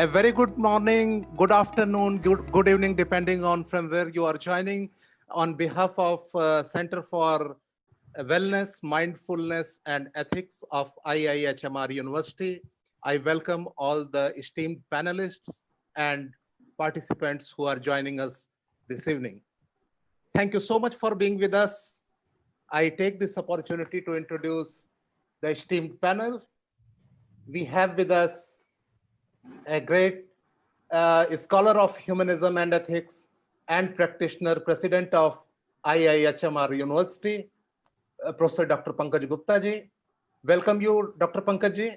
A very good morning, good afternoon, good evening, depending on from where you are joining. On behalf of Center for Wellness, Mindfulness and Ethics of IIHMR University, I welcome all the esteemed panelists and participants who are joining us this evening. Thank you so much for being with us. I take this opportunity to introduce the esteemed panel. We have with us a great scholar of humanism and ethics and practitioner, president of IIHMR University, Professor Dr. Pankaj Gupta ji. Welcome you, Dr. Pankaj ji.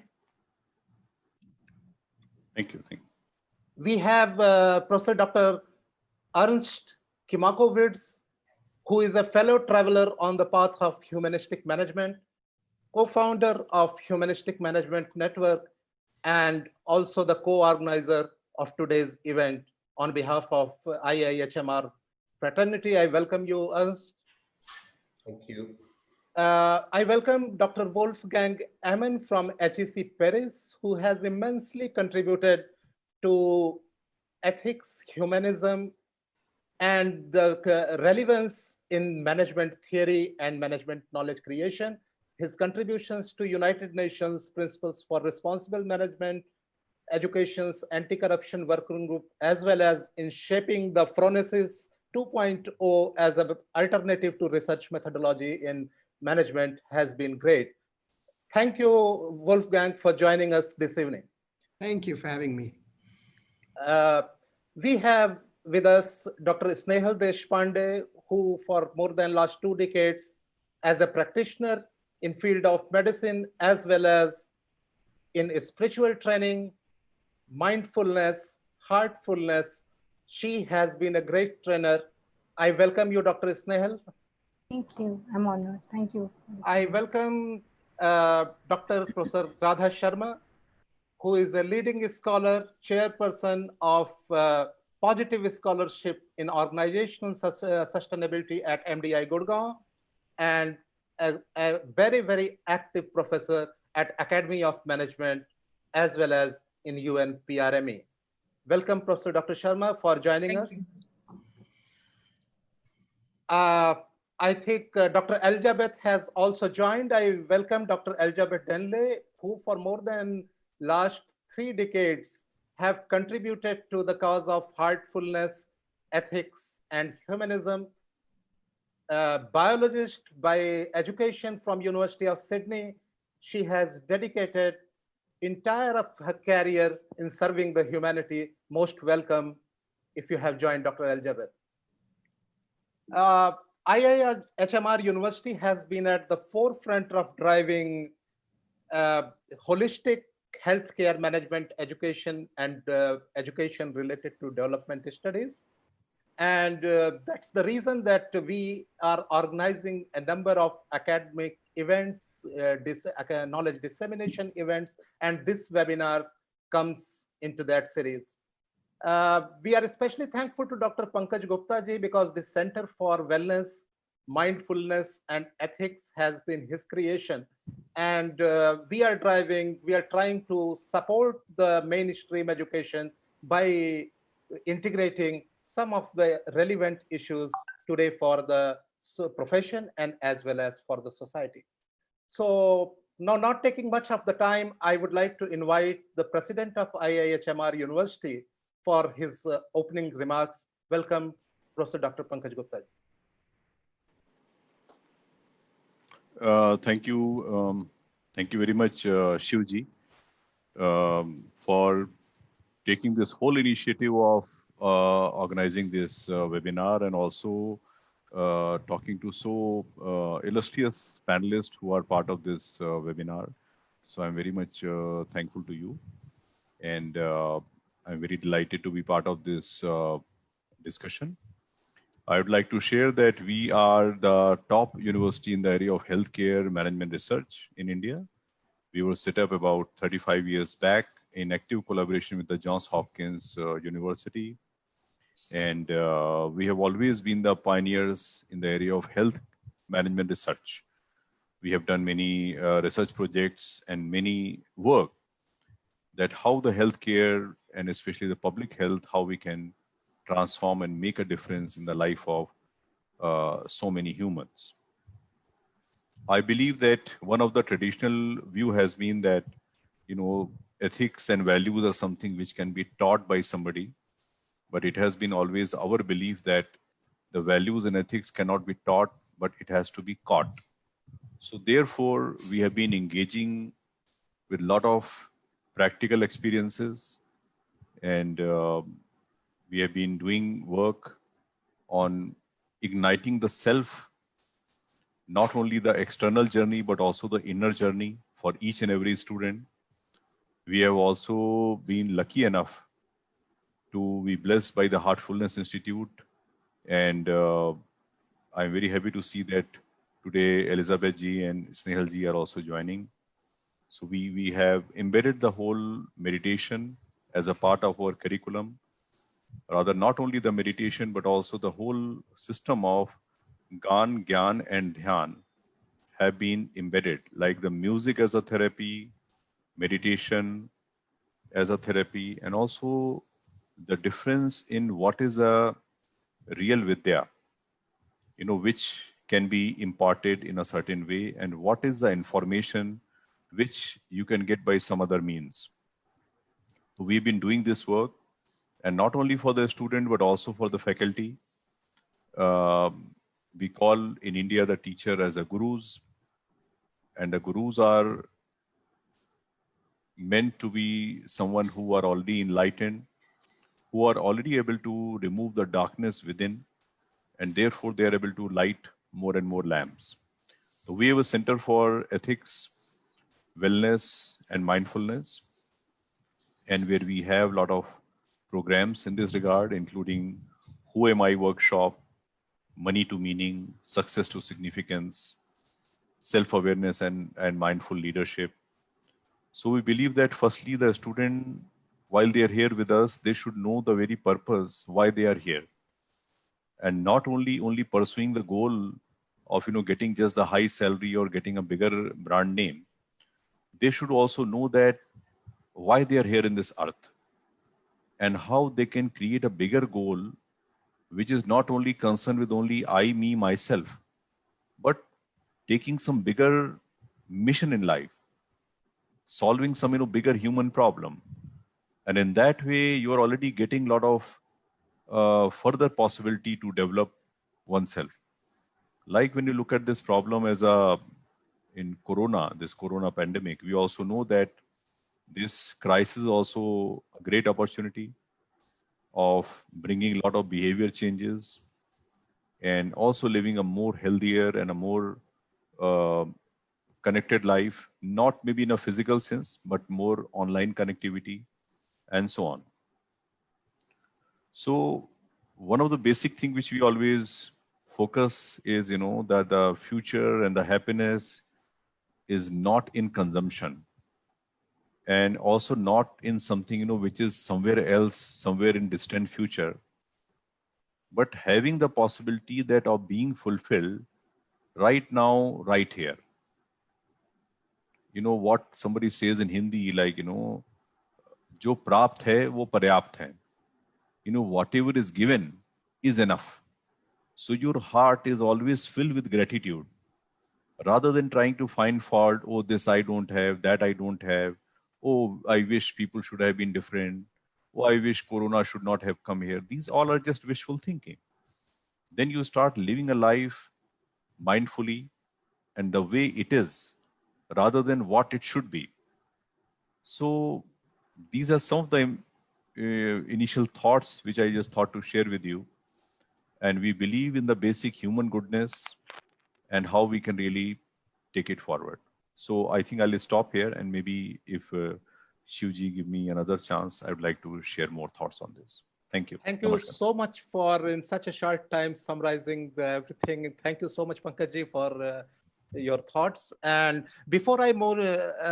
Thank you. We have Professor Dr. Ernst Kimakowitz, who is a fellow traveler on the path of humanistic management, co-founder of Humanistic Management Network, and also the co-organizer of today's event on behalf of IIHMR fraternity. I welcome you, Ernst. Thank you. I welcome Dr. Wolfgang Amann from HEC Paris, who has immensely contributed to ethics, humanism, and the relevance in management theory and management knowledge creation. His contributions to United Nations Principles for Responsible Management, Education's Anti-Corruption Working Group, as well as in shaping the Phronesis 2.0 as an alternative to research methodology in management has been great. Thank you, Wolfgang, for joining us this evening. Thank you for having me. We have with us Dr. Snehal Deshpande, who for more than last 2 decades as a practitioner in field of medicine, as well as in spiritual training, mindfulness, heartfulness. She has been a great trainer. I welcome you, Dr. Snehal. Thank you. I'm honored. Thank you. I welcome Dr. Professor Radha Sharma, who is a leading scholar, chairperson of positive scholarship in organizational sustainability at MDI Gurgaon, and a very, very active professor at Academy of Management, as well as in UNPRME. Welcome, Professor Dr. Sharma, for joining us. I think Dr. Elizabeth has also joined. I welcome Dr. Elizabeth Denley, who for more than last 3 decades have contributed to the cause of heartfulness, ethics, and humanism. Biologist by education from University of Sydney, she has dedicated entire of her career in serving the humanity. Most welcome if you have joined Dr. Elizabeth. IIHMR University has been at the forefront of driving holistic healthcare management education and education related to development studies. And that's the reason that we are organizing a number of academic events, knowledge dissemination events, and this webinar comes into that series. We are especially thankful to Dr. Pankaj Gupta ji, because the Center for Wellness, Mindfulness and Ethics has been his creation. And we are trying to support the mainstream education by integrating some of the relevant issues today for the profession and as well as for the society. So now, not taking much of the time, I would like to invite the president of IIHMR University for his opening remarks. Welcome, Professor Dr. Pankaj Gupta. Thank you. Thank you very much, Shivji, for taking this whole initiative of organizing this webinar, and also talking to so illustrious panelists who are part of this webinar. So I'm very much thankful to you, and I'm very delighted to be part of this discussion. I would like to share that we are the top university in the area of healthcare management research in India. We were set up about 35 years back in active collaboration with the Johns Hopkins University. And we have always been the pioneers in the area of health management research. We have done many research projects and many work that how the healthcare and especially the public health, how we can transform and make a difference in the life of so many humans. I believe that one of the traditional view has been that, ethics and values are something which can be taught by somebody, but it has been always our belief that the values and ethics cannot be taught, but it has to be caught. So therefore, we have been engaging with a lot of practical experiences, and we have been doing work on igniting the self, not only the external journey, but also the inner journey for each and every student. We have also been lucky enough to be blessed by the Heartfulness Institute. And I'm very happy to see that today Elizabeth ji and Snehal ji are also joining. So we have embedded the whole meditation as a part of our curriculum. Rather, not only the meditation, but also the whole system of Gan, Gyan, and Dhyan have been embedded, like the music as a therapy, meditation as a therapy, and also the difference in what is a real Vidya, which can be imparted in a certain way, and what is the information which you can get by some other means. So we've been doing this work, and not only for the student, but also for the faculty. We call in India the teacher as a gurus, and the gurus are meant to be someone who are already enlightened, who are already able to remove the darkness within, and therefore they are able to light more and more lamps. So we have a Center for Ethics, Wellness, and Mindfulness, and where we have a lot of programs in this regard, including Who Am I workshop, Money to Meaning, Success to Significance, Self-Awareness and Mindful Leadership. So we believe that firstly, the student, while they are here with us, they should know the very purpose why they are here. And not only pursuing the goal of, getting just the high salary or getting a bigger brand name. They should also know that why they are here in this earth and how they can create a bigger goal, which is not only concerned with only I, me, myself, but taking some bigger mission in life, solving some bigger human problem. And in that way, you are already getting a lot of further possibility to develop oneself. Like when you look at this problem as in this corona pandemic, we also know that this crisis is also a great opportunity of bringing a lot of behavior changes and also living a more healthier and a more connected life, not maybe in a physical sense, but more online connectivity and so on. So one of the basic things which we always focus is, that the future and the happiness is not in consumption and also not in something, which is somewhere else, somewhere in distant future, but having the possibility that of being fulfilled right now, right here. What somebody says in Hindi, like, jo prapt hai, wo paryapt hai. Whatever is given is enough. So your heart is always filled with gratitude rather than trying to find fault. Oh, this I don't have, that I don't have. Oh, I wish people should have been different. Oh, I wish Corona should not have come here. These all are just wishful thinking. Then you start living a life mindfully and the way it is rather than what it should be. So these are some of the initial thoughts which I just thought to share with you. And we believe in the basic human goodness and how we can really take it forward. So I think I'll stop here, and maybe if Shivji give me another chance, I would like to share more thoughts on this. Thank you. Thank you so much for in such a short time summarizing everything. Thank you so much, Pankaj, for your thoughts. And before I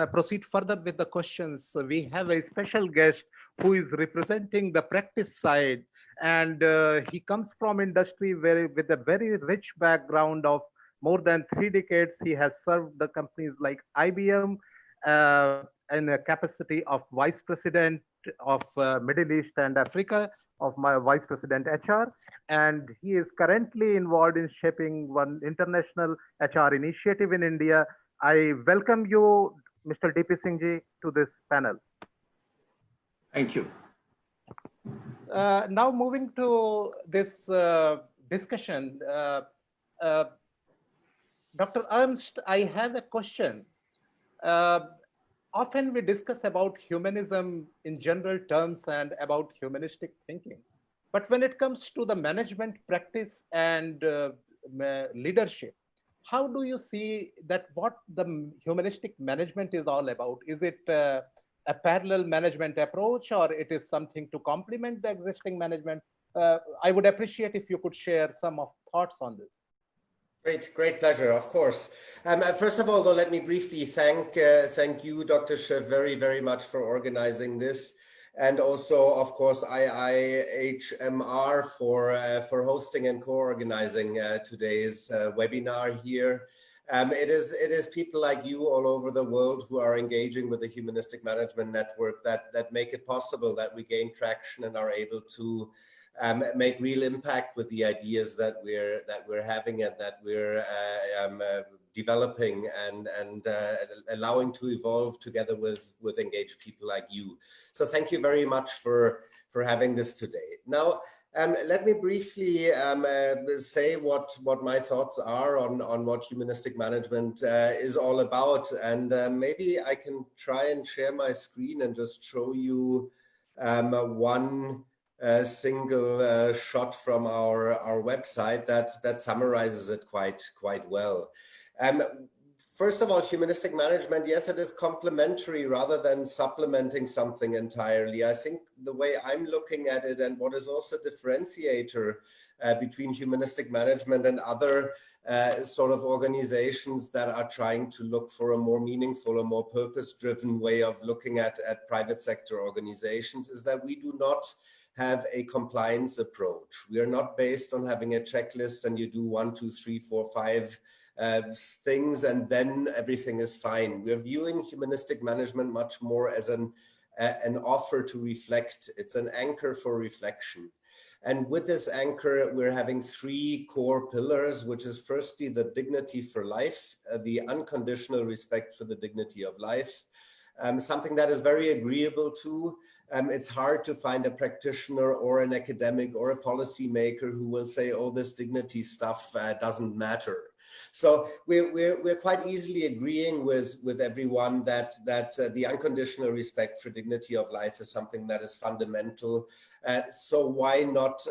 proceed further with the questions, we have a special guest who is representing the practice side, and he comes from industry with a very rich background of more than 3 decades. He has served the companies like IBM, in a capacity of Vice President of Middle East and Africa of my Vice President HR, and he is currently involved in shaping one international HR initiative in India. I welcome you, Mr. DP Singh ji, to this panel. Thank you. Now moving to this discussion, Dr. Ernst, I have a question. Often we discuss about humanism in general terms and about humanistic thinking. But when it comes to the management practice and leadership, how do you see that what the humanistic management is all about? Is it a parallel management approach, or it is something to complement the existing management? I would appreciate if you could share some of thoughts on this. Great pleasure, of course. First of all, though, let me briefly thank you, Dr. Shiv, very much for organizing this, and also, of course, IIHMR for hosting and co-organizing today's webinar here. It is people like you all over the world who are engaging with the Humanistic Management Network that make it possible that we gain traction and are able to make real impact with the ideas that we're having and that we're developing and allowing to evolve together with engaged people like you. So thank you very much for having this today. Now, let me briefly say what my thoughts are on what humanistic management is all about, and maybe I can try and share my screen and just show you one single shot from our website that summarizes it quite well. First of all, humanistic management, yes, it is complementary rather than supplementing something entirely. I think the way I'm looking at it, and what is also a differentiator between humanistic management and other sort of organizations that are trying to look for a more meaningful, a more purpose-driven way of looking at private sector organizations, is that we do not have a compliance approach. We are not based on having a checklist and you do 1, 2, 3, 4, 5 things and then everything is fine. We're viewing humanistic management much more as an offer to reflect. It's an anchor for reflection. And with this anchor, we're having 3 core pillars, which is firstly the dignity for life, the unconditional respect for the dignity of life, something that is very agreeable to. It's hard to find a practitioner or an academic or a policymaker who will say, oh, this dignity stuff doesn't matter. So we're quite easily agreeing with everyone that the unconditional respect for dignity of life is something that is fundamental. So why not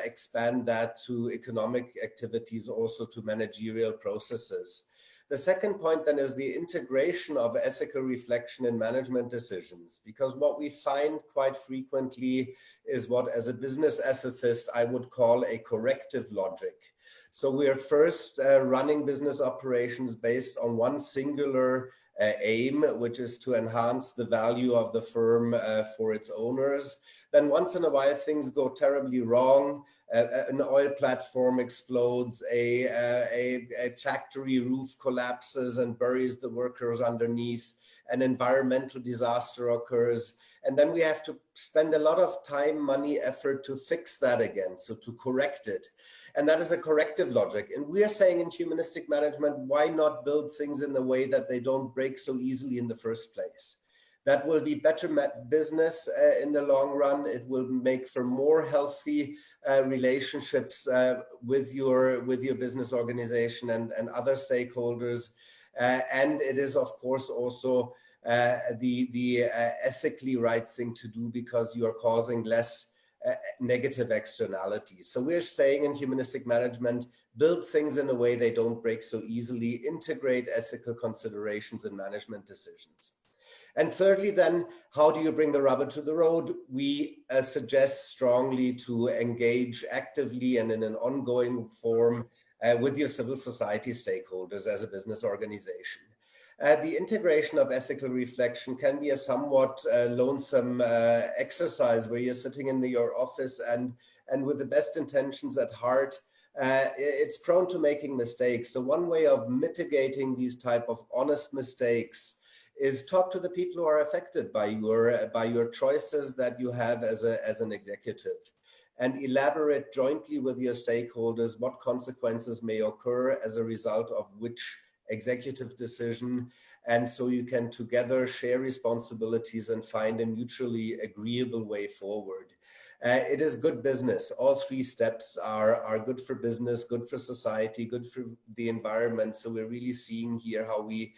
expand that to economic activities, also to managerial processes? The second point then is the integration of ethical reflection in management decisions, because what we find quite frequently is what, as a business ethicist, I would call a corrective logic. So we are first running business operations based on one singular aim, which is to enhance the value of the firm for its owners. Then once in a while, things go terribly wrong. An oil platform explodes, a factory roof collapses and buries the workers underneath, an environmental disaster occurs, and then we have to spend a lot of time, money, effort to fix that again, so to correct it. And that is a corrective logic. And we are saying in humanistic management, why not build things in the way that they don't break so easily in the first place? That will be better business in the long run. It will make for more healthy relationships with your business organization and other stakeholders. And it is, of course, also the ethically right thing to do, because you are causing less negative externalities. So we're saying in humanistic management, build things in a way they don't break so easily, integrate ethical considerations in management decisions. And thirdly, then, how do you bring the rubber to the road? We suggest strongly to engage actively and in an ongoing form with your civil society stakeholders as a business organization. The integration of ethical reflection can be a somewhat lonesome exercise where you're sitting in your office and with the best intentions at heart, it's prone to making mistakes. So one way of mitigating these type of honest mistakes is talk to the people who are affected by your choices that you have as an executive, and elaborate jointly with your stakeholders what consequences may occur as a result of which executive decision. And so you can together share responsibilities and find a mutually agreeable way forward. It is good business. All three steps are good for business, good for society, good for the environment. So we're really seeing here how we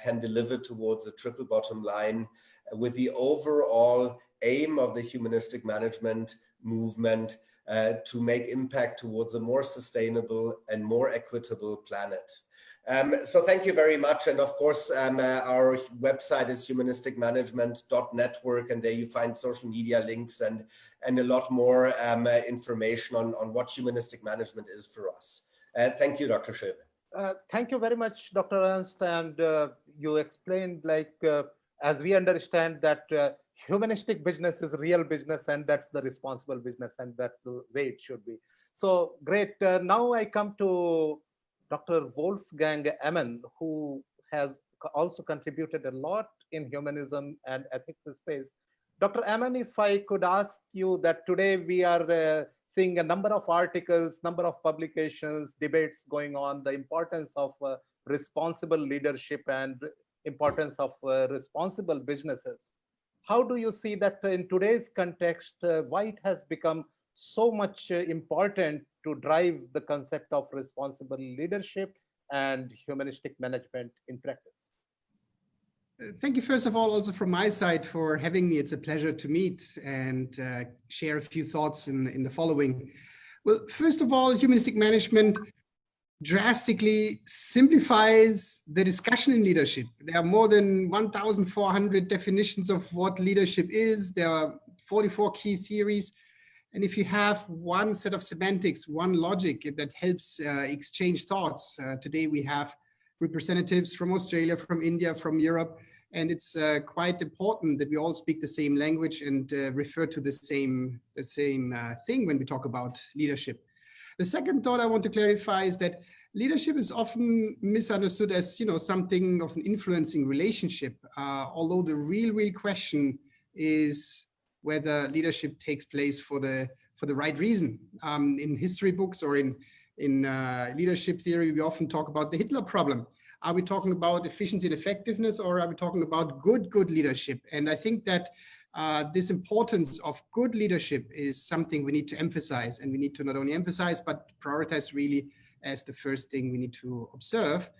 can deliver towards a triple bottom line with the overall aim of the humanistic management movement to make impact towards a more sustainable and more equitable planet. So thank you very much. And of course, our website is humanisticmanagement.network, and there you find social media links and a lot more information on what humanistic management is for us. Thank you, Dr. Shiv. Thank you very much, Dr. Ernst. And you explained, like, as we understand that humanistic business is real business, and that's the responsible business, and that's the way it should be. So great. Now I come to Dr. Wolfgang Amann, who has also contributed a lot in humanism and ethics space. Dr. Amann, if I could ask you that today we are seeing a number of articles, number of publications, debates going on, the importance of responsible leadership and importance of responsible businesses. How do you see that in today's context, why it has become so much important to drive the concept of responsible leadership and humanistic management in practice? Thank you, first of all, also from my side for having me. It's a pleasure to meet and share a few thoughts in the following. Well, first of all, humanistic management drastically simplifies the discussion in leadership. There are more than 1,400 definitions of what leadership is. There are 44 key theories. And if you have one set of semantics, one logic that helps exchange thoughts, today we have representatives from Australia, from India, from Europe, and it's quite important that we all speak the same language and refer to the same thing when we talk about leadership. The second thought I want to clarify is that leadership is often misunderstood as, something of an influencing relationship, although the real question is whether leadership takes place for the right reason. In history books or in leadership theory, we often talk about the Hitler problem. Are we talking about efficiency and effectiveness, or are we talking about good leadership? And I think that this importance of good leadership is something we need to emphasize, and we need to not only emphasize, but prioritize really as the first thing we need to observe.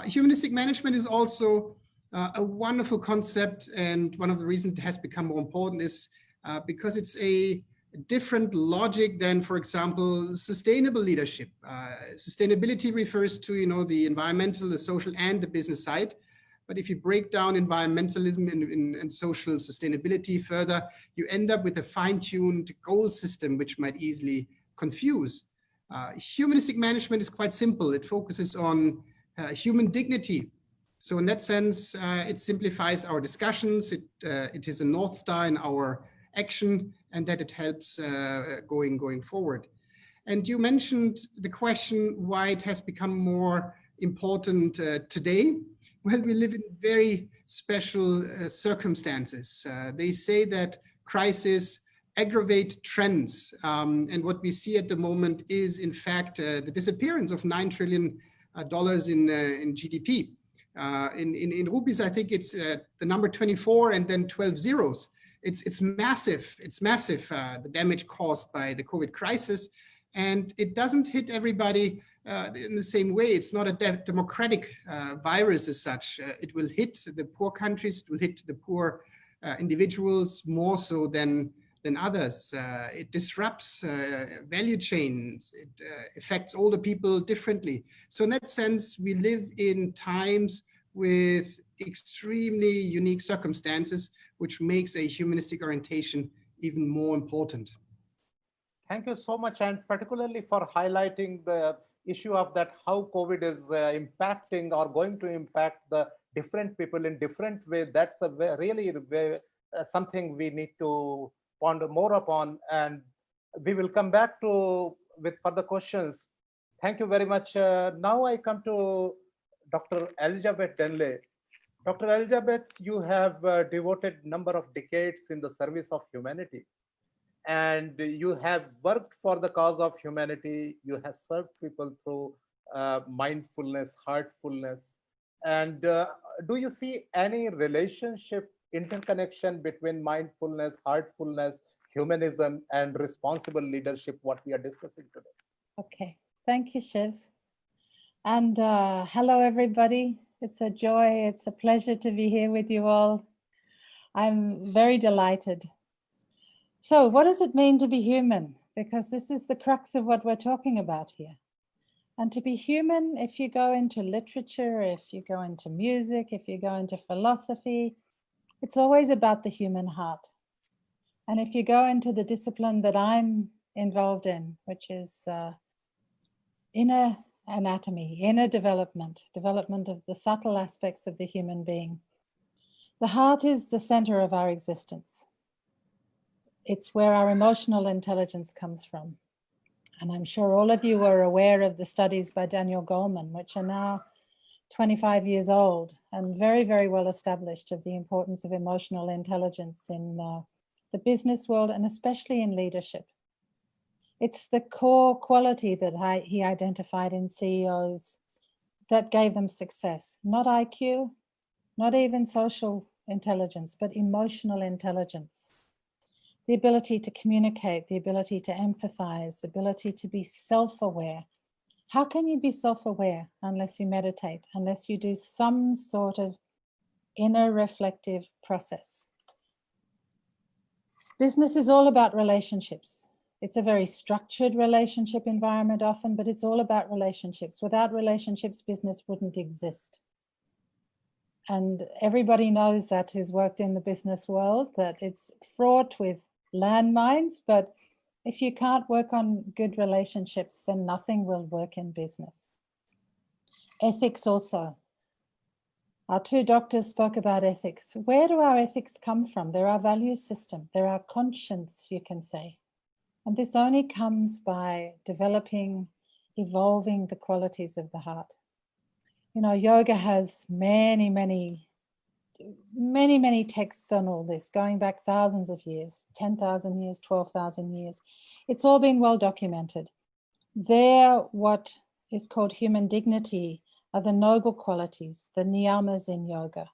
Humanistic management is also a wonderful concept, and one of the reasons it has become more important is because it's a different logic than, for example, sustainable leadership. Sustainability refers to, the environmental, the social, and the business side. But if you break down environmentalism and social sustainability further, you end up with a fine-tuned goal system, which might easily confuse. Humanistic management is quite simple. It focuses on human dignity. So in that sense, it simplifies our discussions. It is a North Star in our action, and that it helps going forward. And you mentioned the question why it has become more important today. Well, we live in very special circumstances. They say that crises aggravate trends. And what we see at the moment is, in fact, the disappearance of $9 trillion in GDP. In rupees, I think it's the number 24 and then 12 zeros. It's massive. It's massive, the damage caused by the COVID crisis. And it doesn't hit everybody in the same way. It's not a democratic virus as such. It will hit the poor countries, it will hit the poor individuals more so than others. It disrupts value chains. It affects older people differently. So in that sense, we live in times with extremely unique circumstances, which makes a humanistic orientation even more important. Thank you so much, and particularly for highlighting the issue of that how COVID is impacting or going to impact the different people in different ways. That's a really something we need to ponder more upon, and we will come back to with further questions. Thank you very much. Now I come to Dr. Elizabeth Denley. Dr. Elizabeth, you have devoted number of decades in the service of humanity, and you have worked for the cause of humanity. You have served people through mindfulness, heartfulness. And do you see any relationship, interconnection between mindfulness, heartfulness, humanism, and responsible leadership, what we are discussing today? Okay, thank you, Shiv. And hello, everybody. It's a joy, it's a pleasure to be here with you all. I'm very delighted. So what does it mean to be human? Because this is the crux of what we're talking about here. And to be human, if you go into literature, if you go into music, if you go into philosophy, it's always about the human heart. And if you go into the discipline that I'm involved in, which is inner anatomy, inner development of the subtle aspects of the human being, the heart is the center of our existence. It's where our emotional intelligence comes from. And I'm sure all of you are aware of the studies by Daniel Goleman, which are now 25 years old and very, very well established, of the importance of emotional intelligence in the business world and especially in leadership. It's the core quality that he identified in CEOs that gave them success. Not IQ, not even social intelligence, but emotional intelligence. The ability to communicate, the ability to empathize, the ability to be self-aware. How can you be self-aware unless you meditate, unless you do some sort of inner reflective process? Business is all about relationships. It's a very structured relationship environment often, but it's all about relationships. Without relationships, business wouldn't exist. And everybody knows that, who's worked in the business world, that it's fraught with landmines, but if you can't work on good relationships, then nothing will work in business. Ethics also. Our two doctors spoke about ethics. Where do our ethics come from? They're our value system. They're our conscience, you can say. And this only comes by developing, evolving the qualities of the heart. You know, yoga has many texts on all this, going back thousands of years, 10,000 years, 12,000 years. It's all been well documented. There, what is called human dignity are the noble qualities, the niyamas in yoga,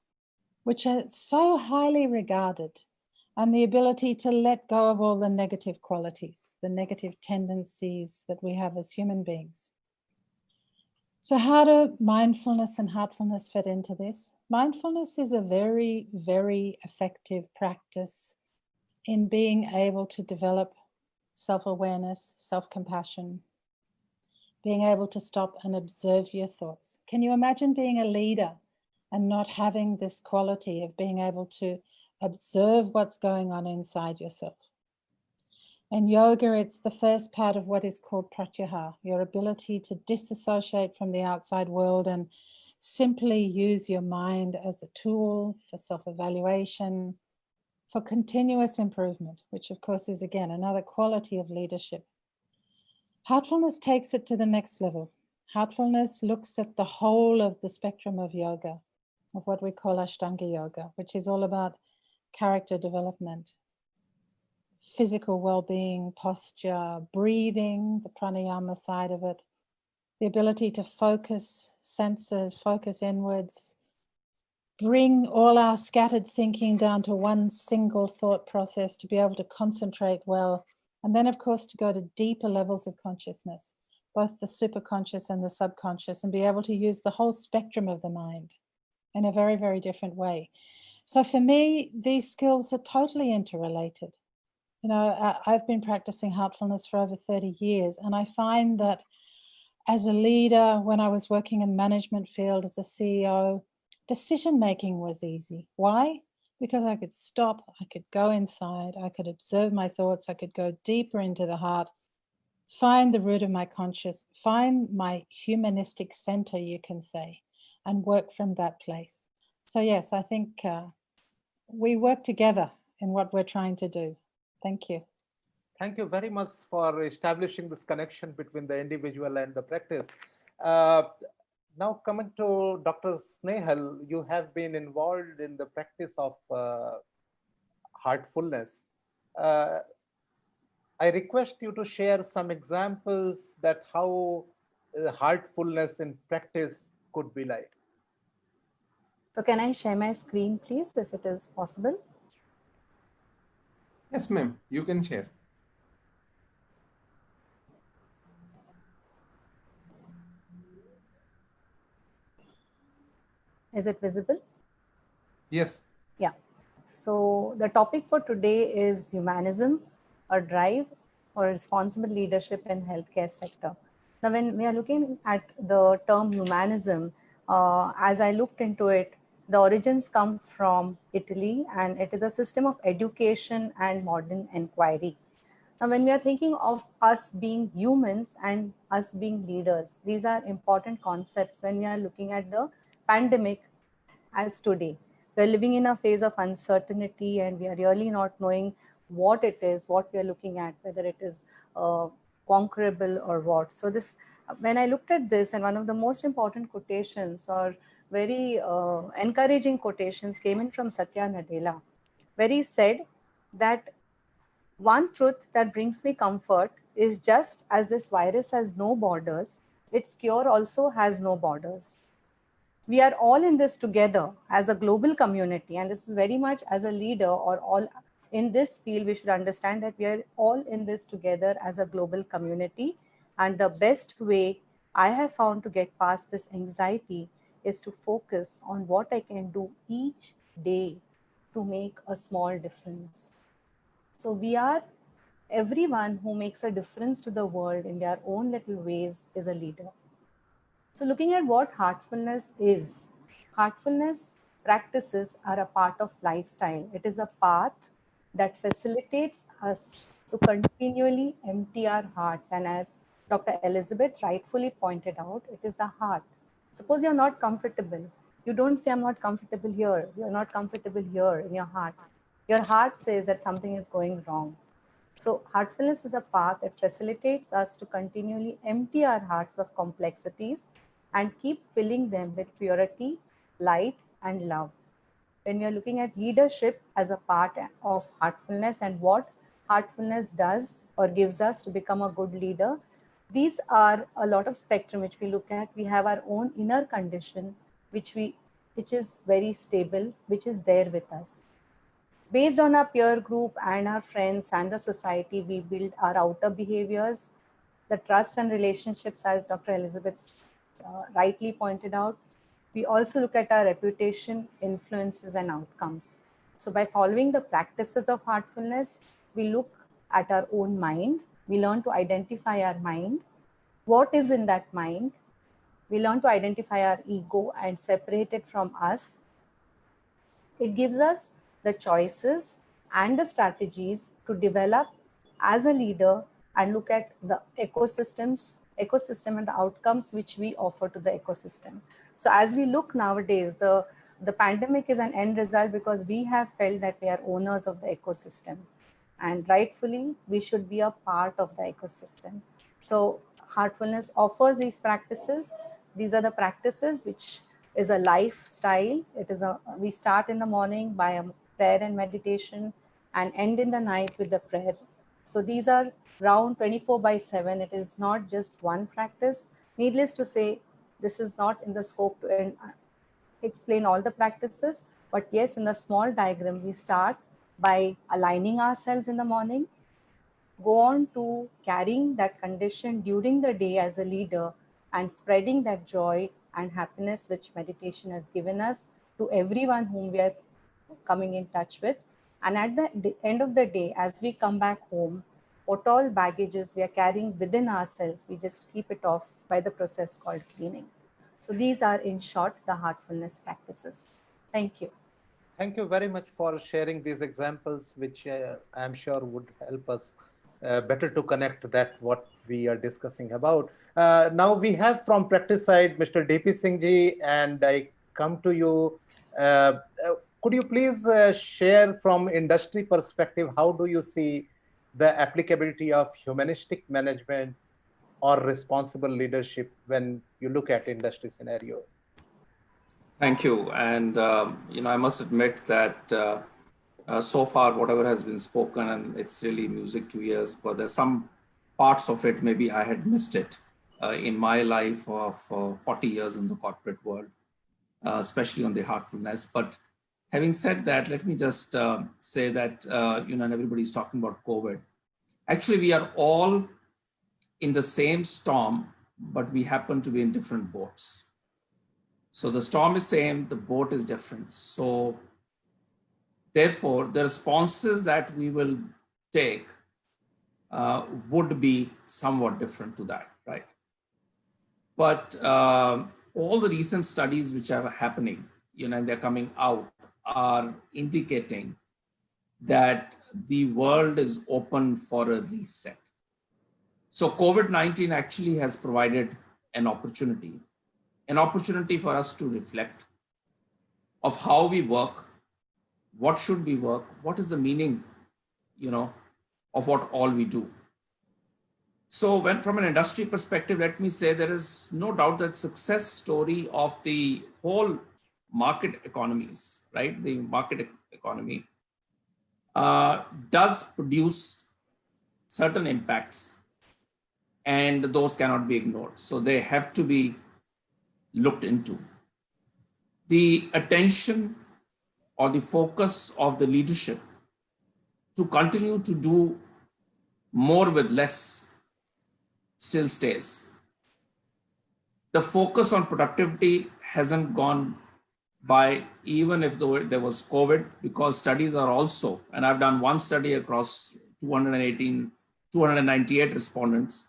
which are so highly regarded, and the ability to let go of all the negative qualities, the negative tendencies that we have as human beings. So how do mindfulness and heartfulness fit into this? Mindfulness is a very, very effective practice in being able to develop self-awareness, self-compassion, being able to stop and observe your thoughts. Can you imagine being a leader and not having this quality of being able to observe what's going on inside yourself? In yoga, it's the first part of what is called pratyahara, your ability to disassociate from the outside world and simply use your mind as a tool for self-evaluation, for continuous improvement, which of course is again another quality of leadership. Heartfulness takes it to the next level. Heartfulness looks at the whole of the spectrum of yoga, of what we call Ashtanga yoga, which is all about character development, physical well-being, posture, breathing, the pranayama side of it, the ability to focus senses, focus inwards, bring all our scattered thinking down to one single thought process to be able to concentrate well. And then, of course, to go to deeper levels of consciousness, both the superconscious and the subconscious, and be able to use the whole spectrum of the mind in a very, very different way. So for me, these skills are totally interrelated. You know, I've been practicing heartfulness for over 30 years, and I find that as a leader, when I was working in the management field as a CEO, decision-making was easy. Why? Because I could stop, I could go inside, I could observe my thoughts, I could go deeper into the heart, find the root of my conscious, find my humanistic center, you can say, and work from that place. So yes, I think we work together in what we're trying to do. Thank you. Thank you very much for establishing this connection between the individual and the practice. Now coming to Dr. Snehal, you have been involved in the practice of heartfulness. Uh, I request you to share some examples that how heartfulness in practice could be like. So can I share my screen, please, if it is possible? Yes, ma'am. You can share. Is it visible? Yes. Yeah. So the topic for today is humanism, a drive for responsible leadership in healthcare sector. Now, when we are looking at the term humanism, as I looked into it, the origins come from Italy, and it is a system of education and modern inquiry. Now, when we are thinking of us being humans and us being leaders, these are important concepts when we are looking at the pandemic as today. We're living in a phase of uncertainty, and we are really not knowing what it is, what we are looking at, whether it is conquerable or what. So this, when I looked at this, and one of the most important quotations or very encouraging quotations came in from Satya Nadella, where he said that one truth that brings me comfort is just as this virus has no borders, its cure also has no borders. We are all in this together as a global community, and this is very much as a leader or all in this field, we should understand that we are all in this together as a global community. And the best way I have found to get past this anxiety is to focus on what I can do each day to make a small difference. So we are, everyone who makes a difference to the world in their own little ways is a leader. So looking at what heartfulness is, heartfulness practices are a part of lifestyle. It is a path that facilitates us to continually empty our hearts. And as Dr. Elizabeth rightfully pointed out, it is the heart. Suppose you're not comfortable. You don't say, I'm not comfortable here. You're not comfortable here in your heart. Your heart says that something is going wrong. So heartfulness is a path that facilitates us to continually empty our hearts of complexities and keep filling them with purity, light, and love. When we are looking at leadership as a part of heartfulness and what heartfulness does or gives us to become a good leader, these are a lot of spectrum which we look at. We have our own inner condition, which is very stable, which is there with us. Based on our peer group and our friends and the society, we build our outer behaviors, the trust and relationships, as Dr. Elizabeth rightly pointed out. We also look at our reputation, influences, and outcomes. So by following the practices of heartfulness, we look at our own mind. We learn to identify our mind. What is in that mind? We learn to identify our ego and separate it from us. It gives us the choices and the strategies to develop as a leader and look at the ecosystem and the outcomes which we offer to the ecosystem. So as we look nowadays, the pandemic is an end result because we have felt that we are owners of the ecosystem, and rightfully we should be a part of the ecosystem. So heartfulness offers these practices. These are the practices which is a lifestyle. It is we start in the morning by a prayer and meditation and end in the night with the prayer. So these are round 24/7. It is not just one practice. Needless to say, this is not in the scope to explain all the practices, but yes, in the small diagram, we start by aligning ourselves in the morning, go on to carrying that condition during the day as a leader and spreading that joy and happiness which meditation has given us to everyone whom we are coming in touch with. And at the end of the day, as we come back home, what all baggages we are carrying within ourselves, we just keep it off by the process called cleaning. So these are, in short, the heartfulness practices. Thank you. Thank you very much for sharing these examples, which I'm sure would help us better to connect that what we are discussing about. Now we have from practice side, Mr. DP Singh ji, and I come to you. Could you please share from industry perspective, how do you see the applicability of humanistic management or responsible leadership when you look at industry scenario? Thank you. And, I must admit that so far, whatever has been spoken, and it's really music to ears, but there's some parts of it, maybe I had missed it in my life of 40 years in the corporate world, especially on the heartfulness. But having said that, let me just say that, and everybody's talking about COVID. Actually, we are all in the same storm, but we happen to be in different boats. So the storm is same, the boat is different. So therefore, the responses that we will take would be somewhat different to that, right? But all the recent studies which are happening, and they're coming out, are indicating that the world is open for a reset. So COVID-19 actually has provided an opportunity for us to reflect of how we work, what should we work, what is the meaning, of what all we do. So when from an industry perspective, let me say there is no doubt that success story of the whole market economies, right? The market economy does produce certain impacts, and those cannot be ignored. So they have to be looked into. The attention or the focus of the leadership to continue to do more with less still stays. The focus on productivity hasn't gone by, even if there was COVID, because studies are also, and I've done one study across 298 respondents,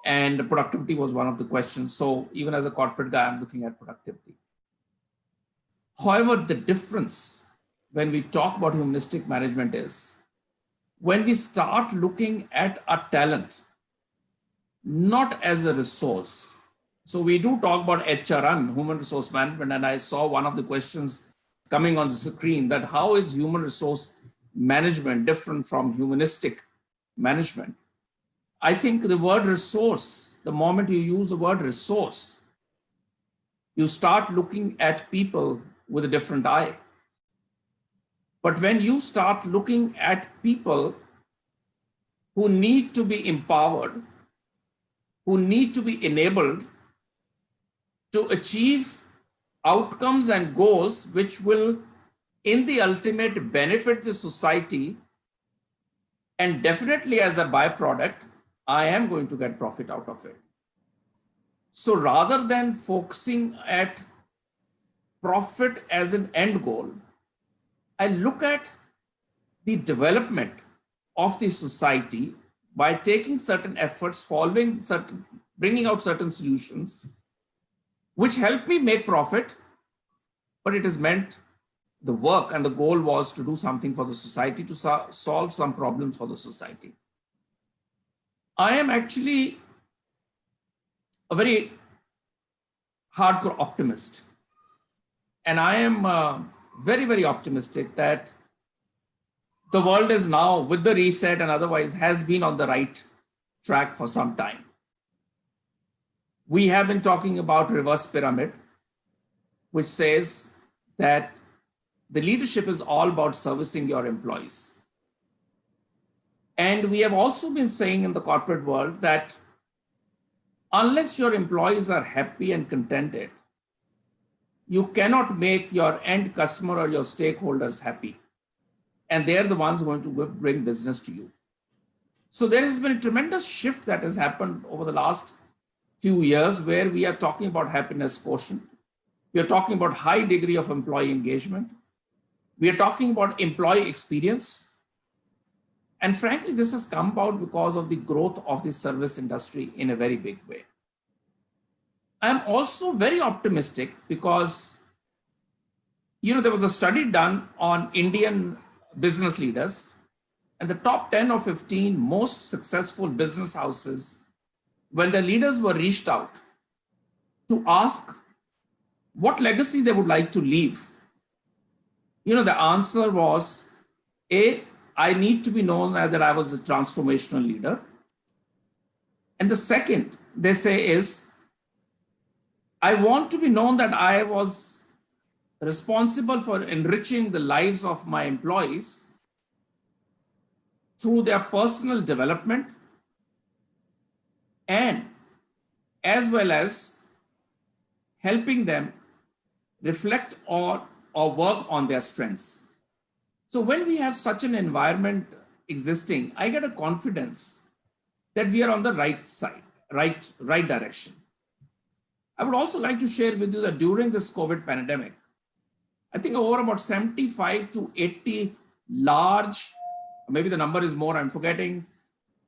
and productivity was one of the questions. So even as a corporate guy, I'm looking at productivity. However, the difference when we talk about humanistic management is when we start looking at our talent, not as a resource. So we do talk about HRM, human resource management, and I saw one of the questions coming on the screen that how is human resource management different from humanistic management? I think the word resource, the moment you use the word resource, you start looking at people with a different eye. But when you start looking at people who need to be empowered, who need to be enabled to achieve outcomes and goals which will, in the ultimate, benefit the society, and definitely as a byproduct, I am going to get profit out of it. So rather than focusing at profit as an end goal, I look at the development of the society by taking certain efforts, bringing out certain solutions, which help me make profit, but it is meant the work and the goal was to do something for the society, to solve some problems for the society. I am actually a very hardcore optimist. And I am very, very optimistic that the world is now, with the reset and otherwise, has been on the right track for some time. We have been talking about reverse pyramid, which says that the leadership is all about servicing your employees. And we have also been saying in the corporate world that unless your employees are happy and contented, you cannot make your end customer or your stakeholders happy. And they're the ones going to bring business to you. So there has been a tremendous shift that has happened over the last few years where we are talking about happiness quotient. We are talking about high degree of employee engagement. We are talking about employee experience. And frankly, this has come about because of the growth of the service industry in a very big way. I'm also very optimistic because, there was a study done on Indian business leaders, and the top 10 or 15 most successful business houses, when the leaders were reached out to ask what legacy they would like to leave, the answer was, A, I need to be known as that I was a transformational leader. And the second they say is, I want to be known that I was responsible for enriching the lives of my employees through their personal development and as well as helping them reflect or work on their strengths. So when we have such an environment existing, I get a confidence that we are on the right side, right direction. I would also like to share with you that during this COVID pandemic, I think over about 75 to 80 large, maybe the number is more, I'm forgetting,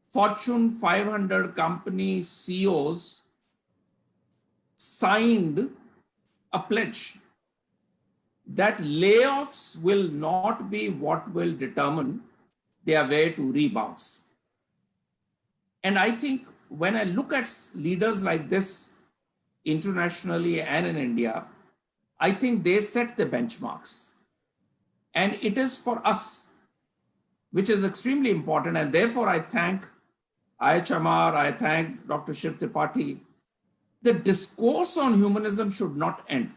Fortune 500 company CEOs signed a pledge that layoffs will not be what will determine their way to rebounds. And I think when I look at leaders like this internationally and in India, I think they set the benchmarks. And it is for us, which is extremely important. And therefore, I thank IIHMR, I thank Dr. Shiv Tripathi. The discourse on humanism should not end.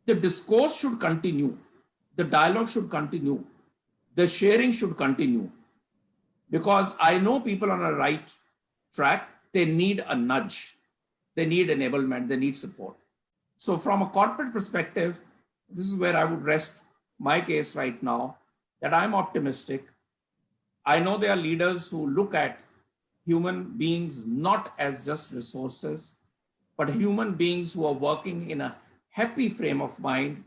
The discourse should continue. The dialogue should continue. The sharing should continue. Because I know people on a right track, they need a nudge. They need enablement, they need support. So from a corporate perspective, this is where I would rest my case right now, that I'm optimistic. I know there are leaders who look at human beings not as just resources, but human beings who are working in a happy frame of mind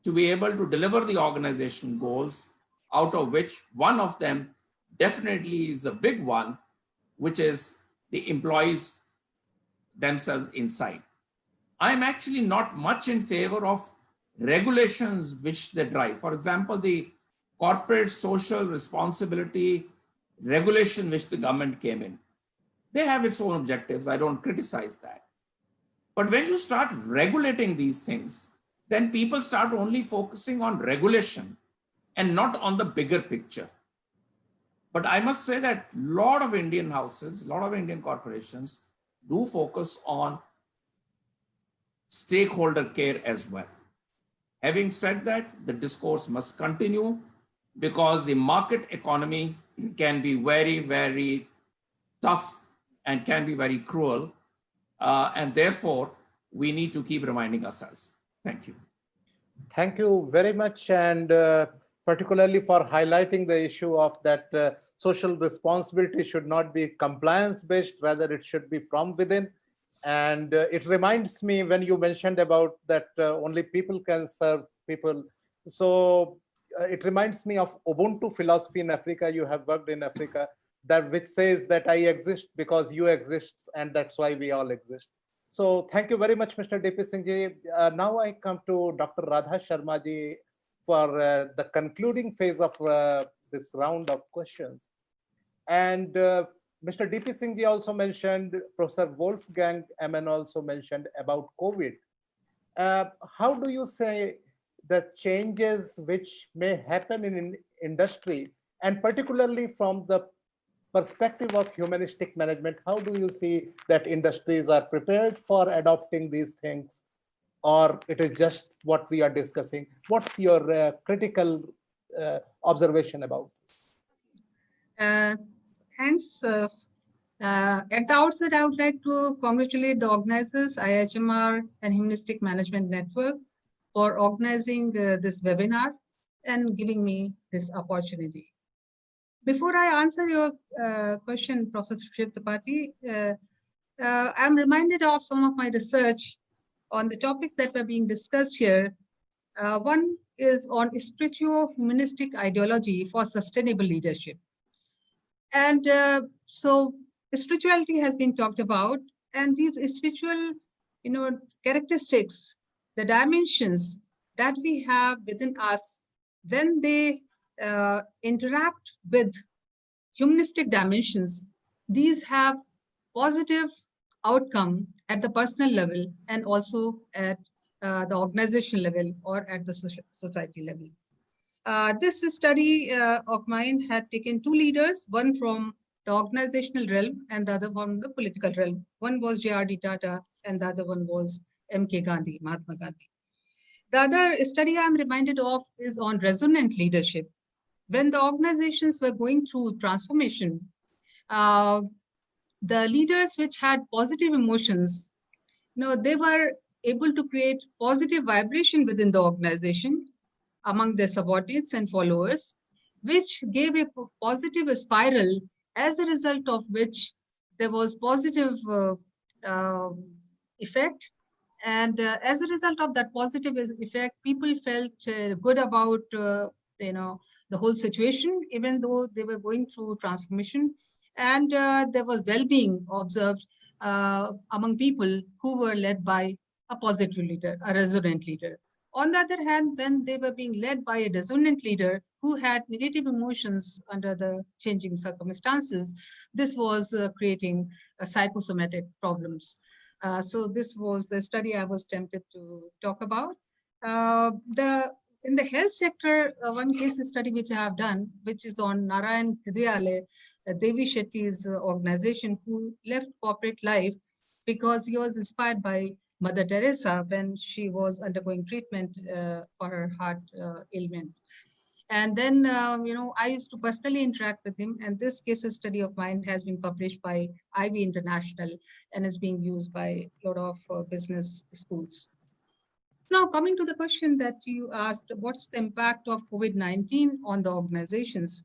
to be able to deliver the organization goals, out of which one of them definitely is a big one, which is the employees themselves inside. I'm actually not much in favor of regulations which they drive. For example, the corporate social responsibility regulation which the government came in. They have its own objectives. I don't criticize that. But when you start regulating these things, then people start only focusing on regulation and not on the bigger picture. But I must say that a lot of Indian houses, a lot of Indian corporations do focus on stakeholder care as well. Having said that, the discourse must continue because the market economy can be very, very tough and can be very cruel. And therefore, we need to keep reminding ourselves. Thank you. Thank you very much. And particularly for highlighting the issue of that social responsibility should not be compliance-based, rather it should be from within. And it reminds me when you mentioned about that only people can serve people. So it reminds me of Ubuntu philosophy in Africa. You have worked in Africa, that which says that I exist because you exist, and that's why we all exist. So thank you very much, Mr. D.P. Singh ji. Now I come to Dr. Radha Sharma ji for the concluding phase of this round of questions. And Mr. D.P. Singh ji also mentioned, Professor Wolfgang Amann also mentioned about COVID. How do you say the changes which may happen in industry, and particularly from the perspective of humanistic management, how do you see that industries are prepared for adopting these things, or it is just what we are discussing? What's your critical observation about this? Thanks. At the outset, I would like to congratulate the organizers, IIHMR and Humanistic Management Network, for organizing this webinar and giving me this opportunity. Before I answer your question, Professor Shiv Tripathi, I'm reminded of some of my research on the topics that were being discussed here. One is on spiritual humanistic ideology for sustainable leadership. And so spirituality has been talked about, and these spiritual, characteristics, the dimensions that we have within us, when they interact with humanistic dimensions, these have positive outcome at the personal level and also at the organization level or at the society level. This study of mine had taken two leaders, one from the organizational realm and the other one the political realm. One was J.R.D. Tata and the other one was M.K. Gandhi, Mahatma Gandhi. The other study I'm reminded of is on resonant leadership. When the organizations were going through transformation, the leaders which had positive emotions, they were able to create positive vibration within the organization among their subordinates and followers, which gave a positive spiral, as a result of which there was positive effect. And as a result of that positive effect, people felt good about the whole situation, even though they were going through transformation. And there was well-being observed among people who were led by a positive leader, a resonant leader. On the other hand, when they were being led by a dissonant leader who had negative emotions under the changing circumstances, this was creating psychosomatic problems. So this was the study I was tempted to talk about. In the health sector, one case study which I have done, which is on Narayan Hidayale, Devi Shetty's organization, who left corporate life because he was inspired by Mother Teresa when she was undergoing treatment for her heart ailment. And then, I used to personally interact with him, and this case study of mine has been published by IIHMR International and is being used by a lot of business schools. Now, coming to the question that you asked, what's the impact of COVID-19 on the organizations?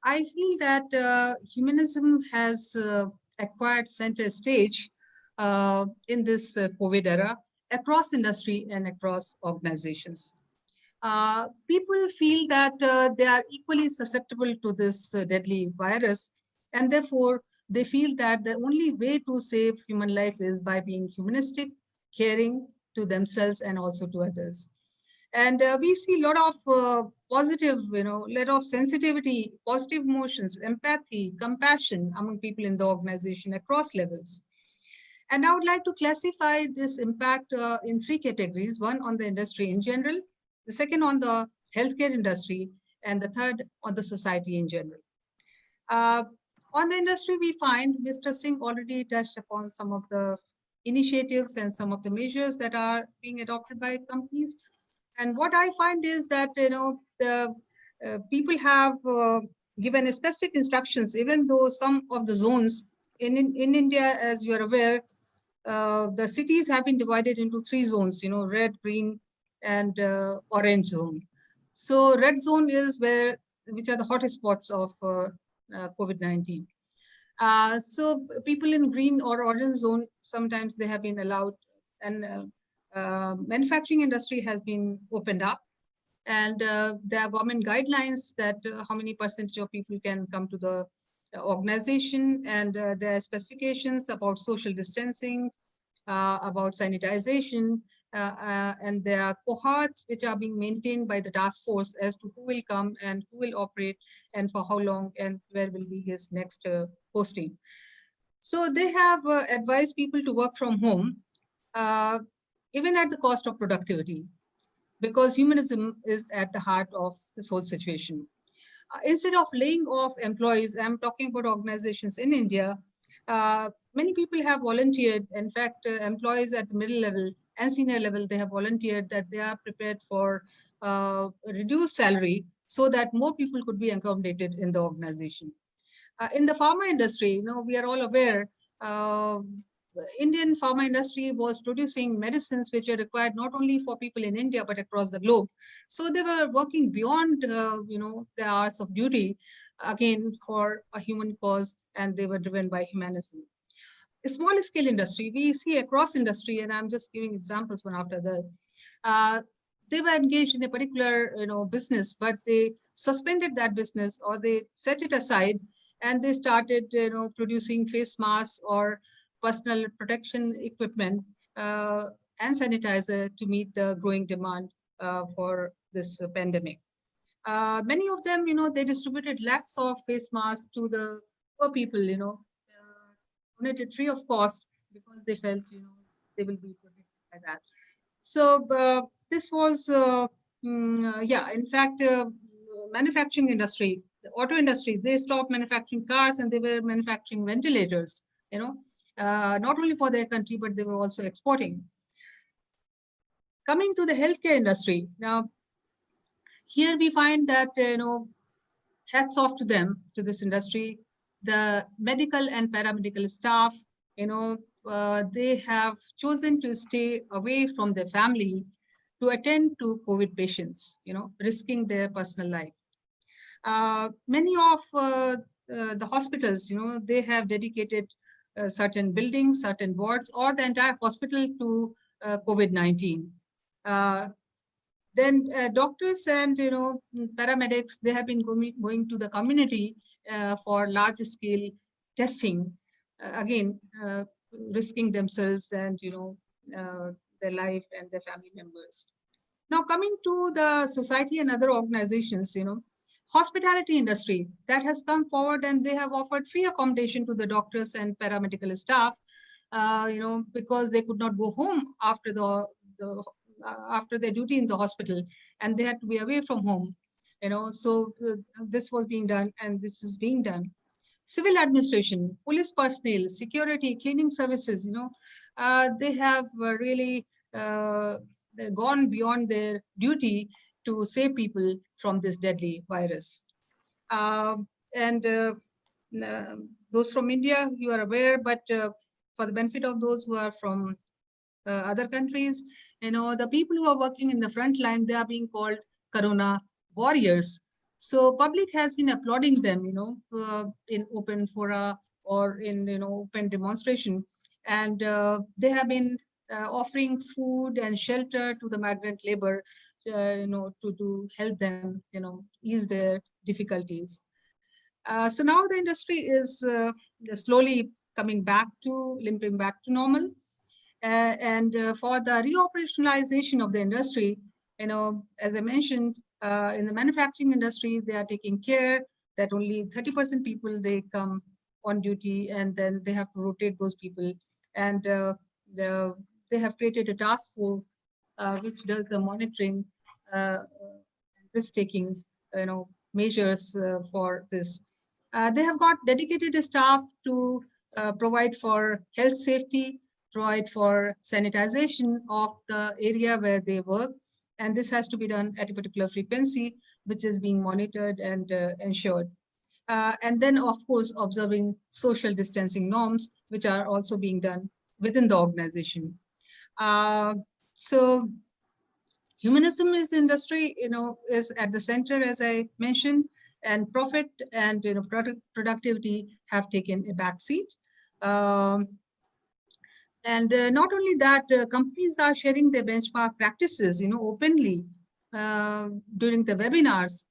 I feel that humanism has acquired center stage in this COVID era across industry and across organizations. People feel that they are equally susceptible to this deadly virus, and therefore they feel that the only way to save human life is by being humanistic, caring to themselves and also to others. And we see a lot of positive, lot of sensitivity, positive emotions, empathy, compassion among people in the organization across levels. And I would like to classify this impact in three categories: one on the industry in general, the second on the healthcare industry, and the third on the society in general. On the industry, we find Mr. Singh already touched upon some of the initiatives and some of the measures that are being adopted by companies. And what I find is that, the people have given specific instructions, even though some of the zones in India, as you are aware, the cities have been divided into three zones, red, green, and orange zone. So red zone is which are the hottest spots of COVID-19. So people in green or orange zone, sometimes they have been allowed, and manufacturing industry has been opened up, and there are government guidelines that how many percentage of people can come to the organization, and there are specifications about social distancing, about sanitization, and there are cohorts which are being maintained by the task force as to who will come and who will operate and for how long and where will be his next posting. So they have advised people to work from home, even at the cost of productivity, because humanism is at the heart of this whole situation. Instead of laying off employees, I'm talking about organizations in India, many people have volunteered. In fact, employees at the middle level and senior level, they have volunteered that they are prepared for reduced salary so that more people could be accommodated in the organization. In the pharma industry, we are all aware, Indian pharma industry was producing medicines which were required not only for people in India, but across the globe. So they were working beyond, the hours of duty, again, for a human cause, and they were driven by humanism. A small scale industry, we see across industry, and I'm just giving examples one after the other. They were engaged in a particular, business, but they suspended that business or they set it aside, and they started, producing face masks or personal protection equipment and sanitizer to meet the growing demand for this pandemic. Many of them, they distributed lakhs of face masks to the poor people, donated free of cost because they felt, they will be protected by that. So this was, in fact, manufacturing industry the auto industry, they stopped manufacturing cars and they were manufacturing ventilators, not only for their country, but they were also exporting. Coming to the healthcare industry, now here we find that, hats off to them, to this industry. The medical and paramedical staff, they have chosen to stay away from their family to attend to COVID patients, risking their personal life. Many of the hospitals, they have dedicated certain buildings, certain wards, or the entire hospital to COVID-19. Then doctors and paramedics, they have been going to the community for large scale testing, again risking themselves and their life and their family members. Now coming to the society and other organizations, hospitality industry that has come forward and they have offered free accommodation to the doctors and paramedical staff, because they could not go home after after their duty in the hospital, and they had to be away from home, so this was being done, and this is being done. Civil administration, police personnel, security, cleaning services, they have really gone beyond their duty to save people from this deadly virus. And those from India, you are aware, but for the benefit of those who are from other countries, the people who are working in the front line, they are being called Corona warriors. So public has been applauding them, in open fora or in open demonstration, and they have been offering food and shelter to the migrant labor, to help them, ease their difficulties. So now the industry is slowly limping back to normal. And for the reoperationalization of the industry, as I mentioned, in the manufacturing industry, they are taking care that only 30% people, they come on duty, and then they have to rotate those people. And they have created a task force which does the monitoring, risk-taking, measures for this. They have got dedicated staff to provide for health safety, provide for sanitization of the area where they work. And this has to be done at a particular frequency, which is being monitored and ensured. And then, of course, observing social distancing norms, which are also being done within the organization. So humanism is industry, is at the center, as I mentioned, and profit and productivity have taken a backseat. And not only that, companies are sharing their benchmark practices, openly during the webinars,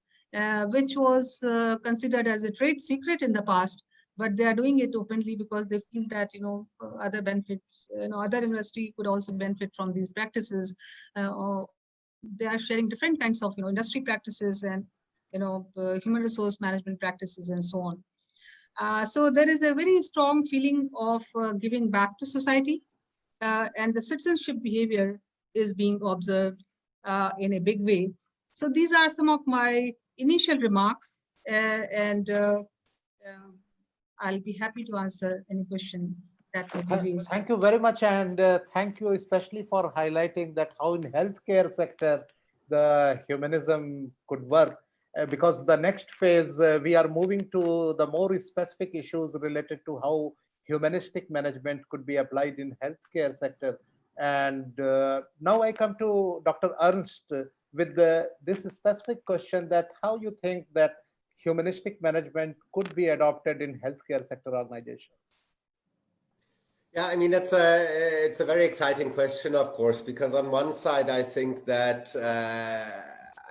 which was considered as a trade secret in the past, but they are doing it openly because they feel that, other benefits, other industry could also benefit from these practices. Or they are sharing different kinds of, industry practices and, human resource management practices and so on. So there is a very strong feeling of giving back to society, and the citizenship behavior is being observed in a big way. So these are some of my initial remarks, and I'll be happy to answer any question that may be raised. Thank you very much, and thank you especially for highlighting that how in healthcare sector the humanism could work. Because the next phase, we are moving to the more specific issues related to how humanistic management could be applied in healthcare sector. And now I come to Dr. Ernst with this specific question, that how you think that humanistic management could be adopted in healthcare sector organizations. Yeah, I mean, it's a very exciting question, of course, because on one side, I think that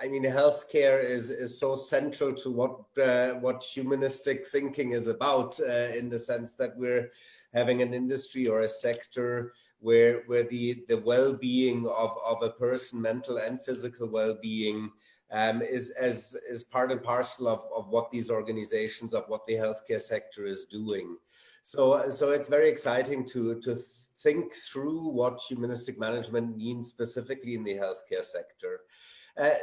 healthcare is so central to what humanistic thinking is about, in the sense that we're having an industry or a sector where the well-being of a person, mental and physical well-being, is part and parcel of what these organizations, of what the healthcare sector is doing. So it's very exciting to think through what humanistic management means specifically in the healthcare sector.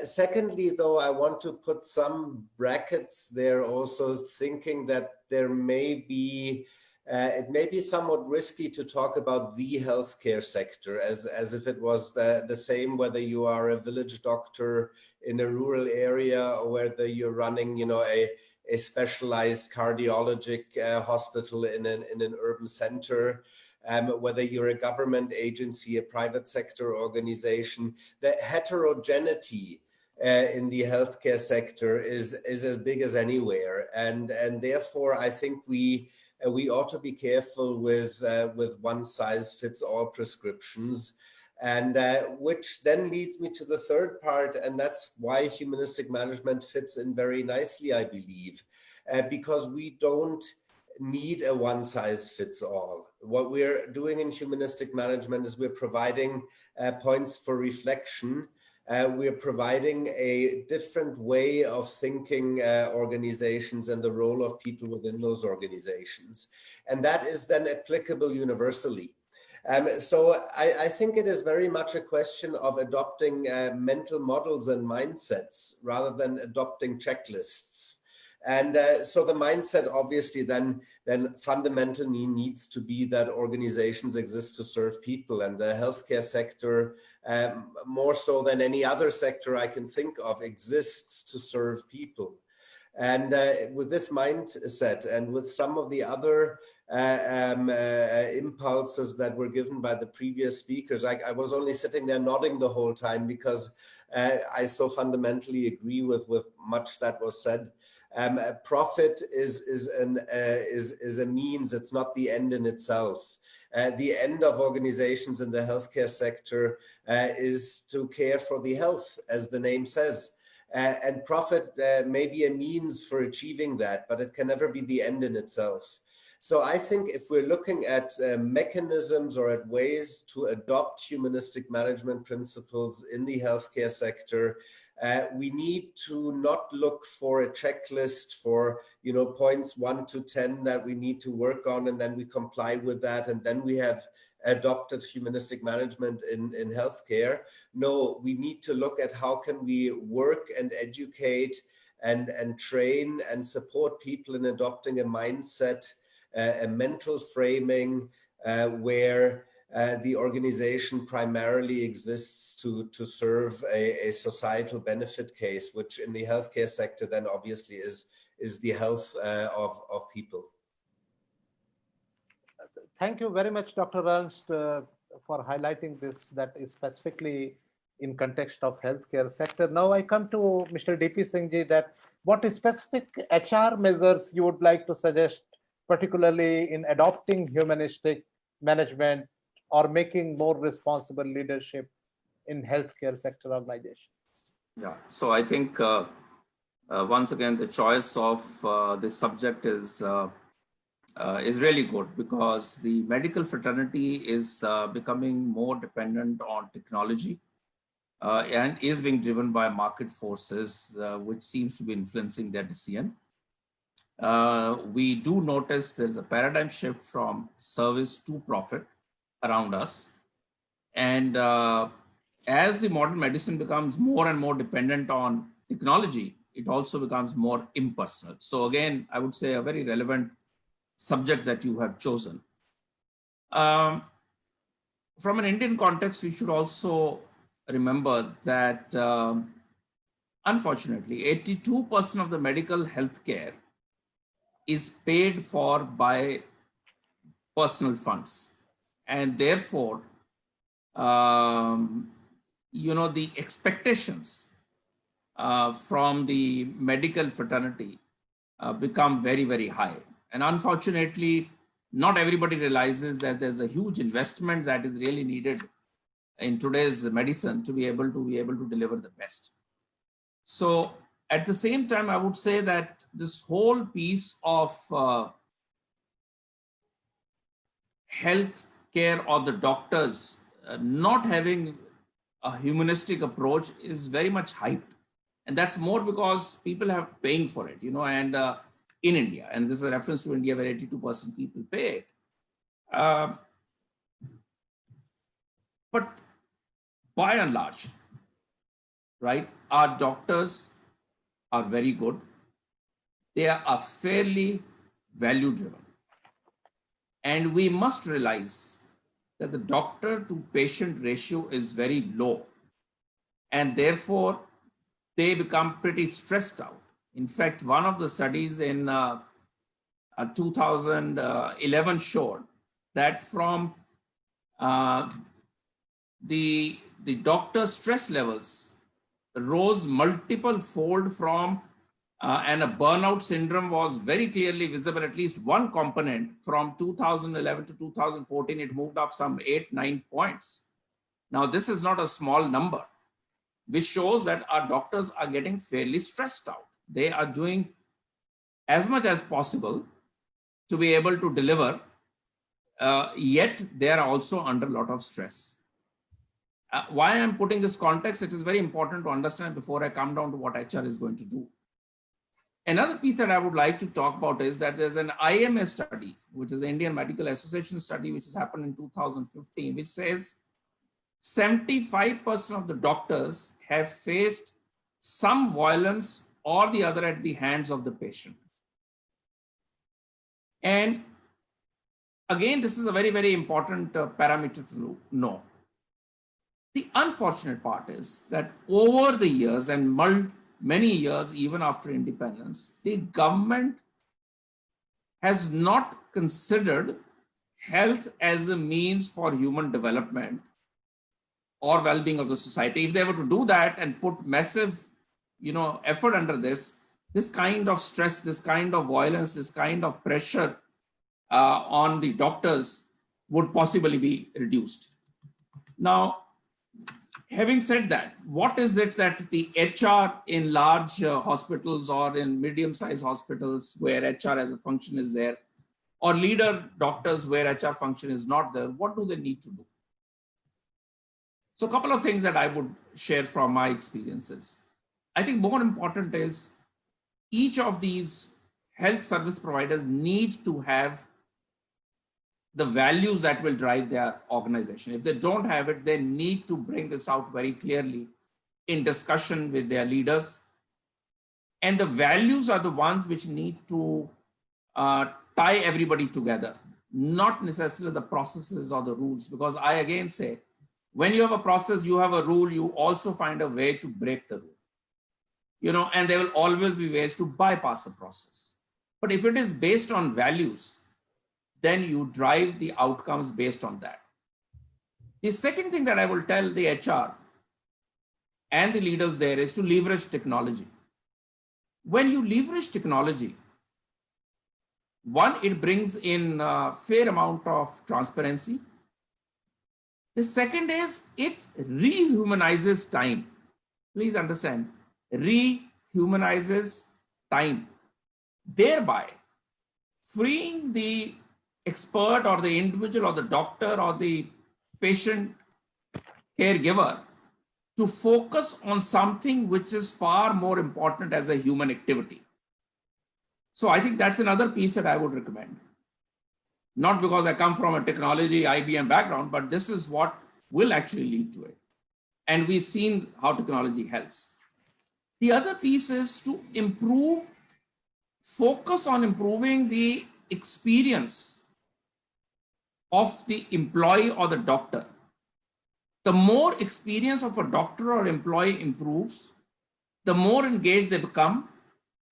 Secondly, though, I want to put some brackets there also, thinking that there may be, it may be somewhat risky to talk about the healthcare sector as if it was the same whether you are a village doctor in a rural area or whether you're running, a specialized cardiologic hospital in an urban center. Whether you're a government agency, a private sector organization, the heterogeneity in the healthcare sector is as big as anywhere, and therefore I think we ought to be careful with one-size-fits-all prescriptions, and which then leads me to the third part, and that's why humanistic management fits in very nicely, I believe, because we don't need a one-size-fits-all. What we're doing in humanistic management is we're providing points for reflection. We're providing a different way of thinking organizations and the role of people within those organizations. And that is then applicable universally. So I think it is very much a question of adopting mental models and mindsets rather than adopting checklists. And so the mindset obviously then fundamentally needs to be that organizations exist to serve people, and the healthcare sector, more so than any other sector I can think of, exists to serve people. And with this mindset and with some of the other impulses that were given by the previous speakers, I was only sitting there nodding the whole time because I so fundamentally agree with much that was said. Profit is a means, it's not the end in itself. The end of organizations in the healthcare sector is to care for the health, as the name says. And profit may be a means for achieving that, but it can never be the end in itself. So I think if we're looking at mechanisms or at ways to adopt humanistic management principles in the healthcare sector, we need to not look for a checklist for, points 1 to 10 that we need to work on, and then we comply with that, and then we have adopted humanistic management in healthcare. No, we need to look at how can we work and educate and train and support people in adopting a mindset, a mental framing where the organization primarily exists to serve a societal benefit case, which in the healthcare sector then obviously is the health of people. Thank you very much, Dr. Ernst, for highlighting this that is specifically in context of healthcare sector. Now I come to Mr. D.P. Singh ji, that what specific HR measures you would like to suggest, particularly in adopting humanistic management or making more responsible leadership in healthcare sector organizations? Yeah, so I think once again, the choice of this subject is really good, because the medical fraternity is becoming more dependent on technology and is being driven by market forces, which seems to be influencing their decision. We do notice there's a paradigm shift from service to profit around us. And as the modern medicine becomes more and more dependent on technology, it also becomes more impersonal. So again, I would say a very relevant subject that you have chosen. From an Indian context, we should also remember that unfortunately, 82% of the medical healthcare is paid for by personal funds. And therefore, the expectations from the medical fraternity become very, very high. And unfortunately, not everybody realizes that there's a huge investment that is really needed in today's medicine to be able to deliver the best. So at the same time, I would say that this whole piece of health care or the doctors not having a humanistic approach is very much hyped. And that's more because people are paying for it, and in India, and this is a reference to India where 82% people pay it. But by and large, right? Our doctors are very good. They are fairly value driven. And we must realize that the doctor to patient ratio is very low. And therefore, they become pretty stressed out. In fact, one of the studies in 2011 showed that from the doctor's stress levels rose multiple fold from and a burnout syndrome was very clearly visible, at least one component from 2011 to 2014, it moved up some 8-9 points. Now, this is not a small number, which shows that our doctors are getting fairly stressed out. They are doing as much as possible to be able to deliver, yet they are also under a lot of stress. Why I'm putting this context, it is very important to understand before I come down to what HR is going to do. Another piece that I would like to talk about is that there's an IMA study, which is the Indian Medical Association study, which has happened in 2015, which says 75% of the doctors have faced some violence or the other at the hands of the patient. And again, this is a very, very important parameter to know. The unfortunate part is that over the years and many years, even after independence, the government has not considered health as a means for human development or well-being of the society. If they were to do that and put massive, effort under this kind of stress, this kind of violence, this kind of pressure on the doctors would possibly be reduced. Now, having said that, what is it that the HR in large hospitals or in medium-sized hospitals where HR as a function is there, or leader doctors where HR function is not there, what do they need to do? So a couple of things that I would share from my experiences. I think more important is each of these health service providers need to have the values that will drive their organization. If they don't have it, they need to bring this out very clearly in discussion with their leaders. And the values are the ones which need to tie everybody together, not necessarily the processes or the rules, because I again say, when you have a process, you have a rule, you also find a way to break the rule. And there will always be ways to bypass a process. But if it is based on values, then you drive the outcomes based on that. The second thing that I will tell the HR and the leaders there is to leverage technology. When you leverage technology, one, it brings in a fair amount of transparency. The second is it rehumanizes time. Please understand, rehumanizes time, thereby freeing the expert or the individual or the doctor or the patient caregiver to focus on something which is far more important as a human activity. So I think that's another piece that I would recommend. Not because I come from a technology IBM background, but this is what will actually lead to it. And we've seen how technology helps. The other piece is to focus on improving the experience of the employee or the doctor. The more experience of a doctor or employee improves, the more engaged they become,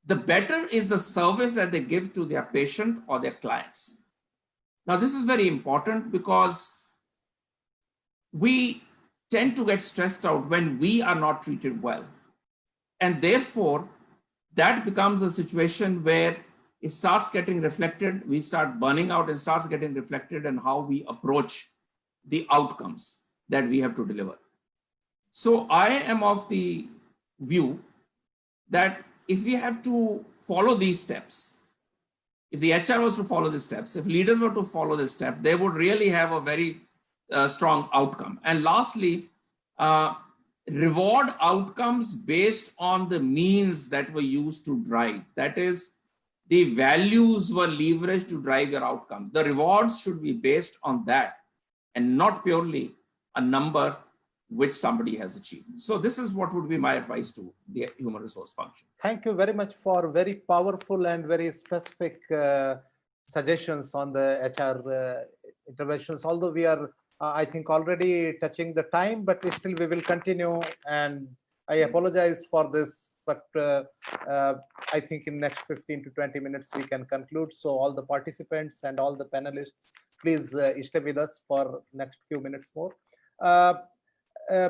the better is the service that they give to their patient or their clients. Now, this is very important because we tend to get stressed out when we are not treated well. And therefore, that becomes a situation where it starts getting reflected, we start burning out, and starts getting reflected in how we approach the outcomes that we have to deliver. So I am of the view that if we have to follow these steps, if the HR was to follow the steps, if leaders were to follow this step, they would really have a very strong outcome. And lastly, reward outcomes based on the means that were used to drive. That is, the values were leveraged to drive your outcomes. The rewards should be based on that and not purely a number which somebody has achieved. So this is what would be my advice to the human resource function. Thank you very much for very powerful and very specific suggestions on the HR interventions. Although we are, I think, already touching the time, but still we will continue. And I apologize for this, but I think in next 15 to 20 minutes we can conclude. So all the participants and all the panelists, please stay with us for next few minutes more.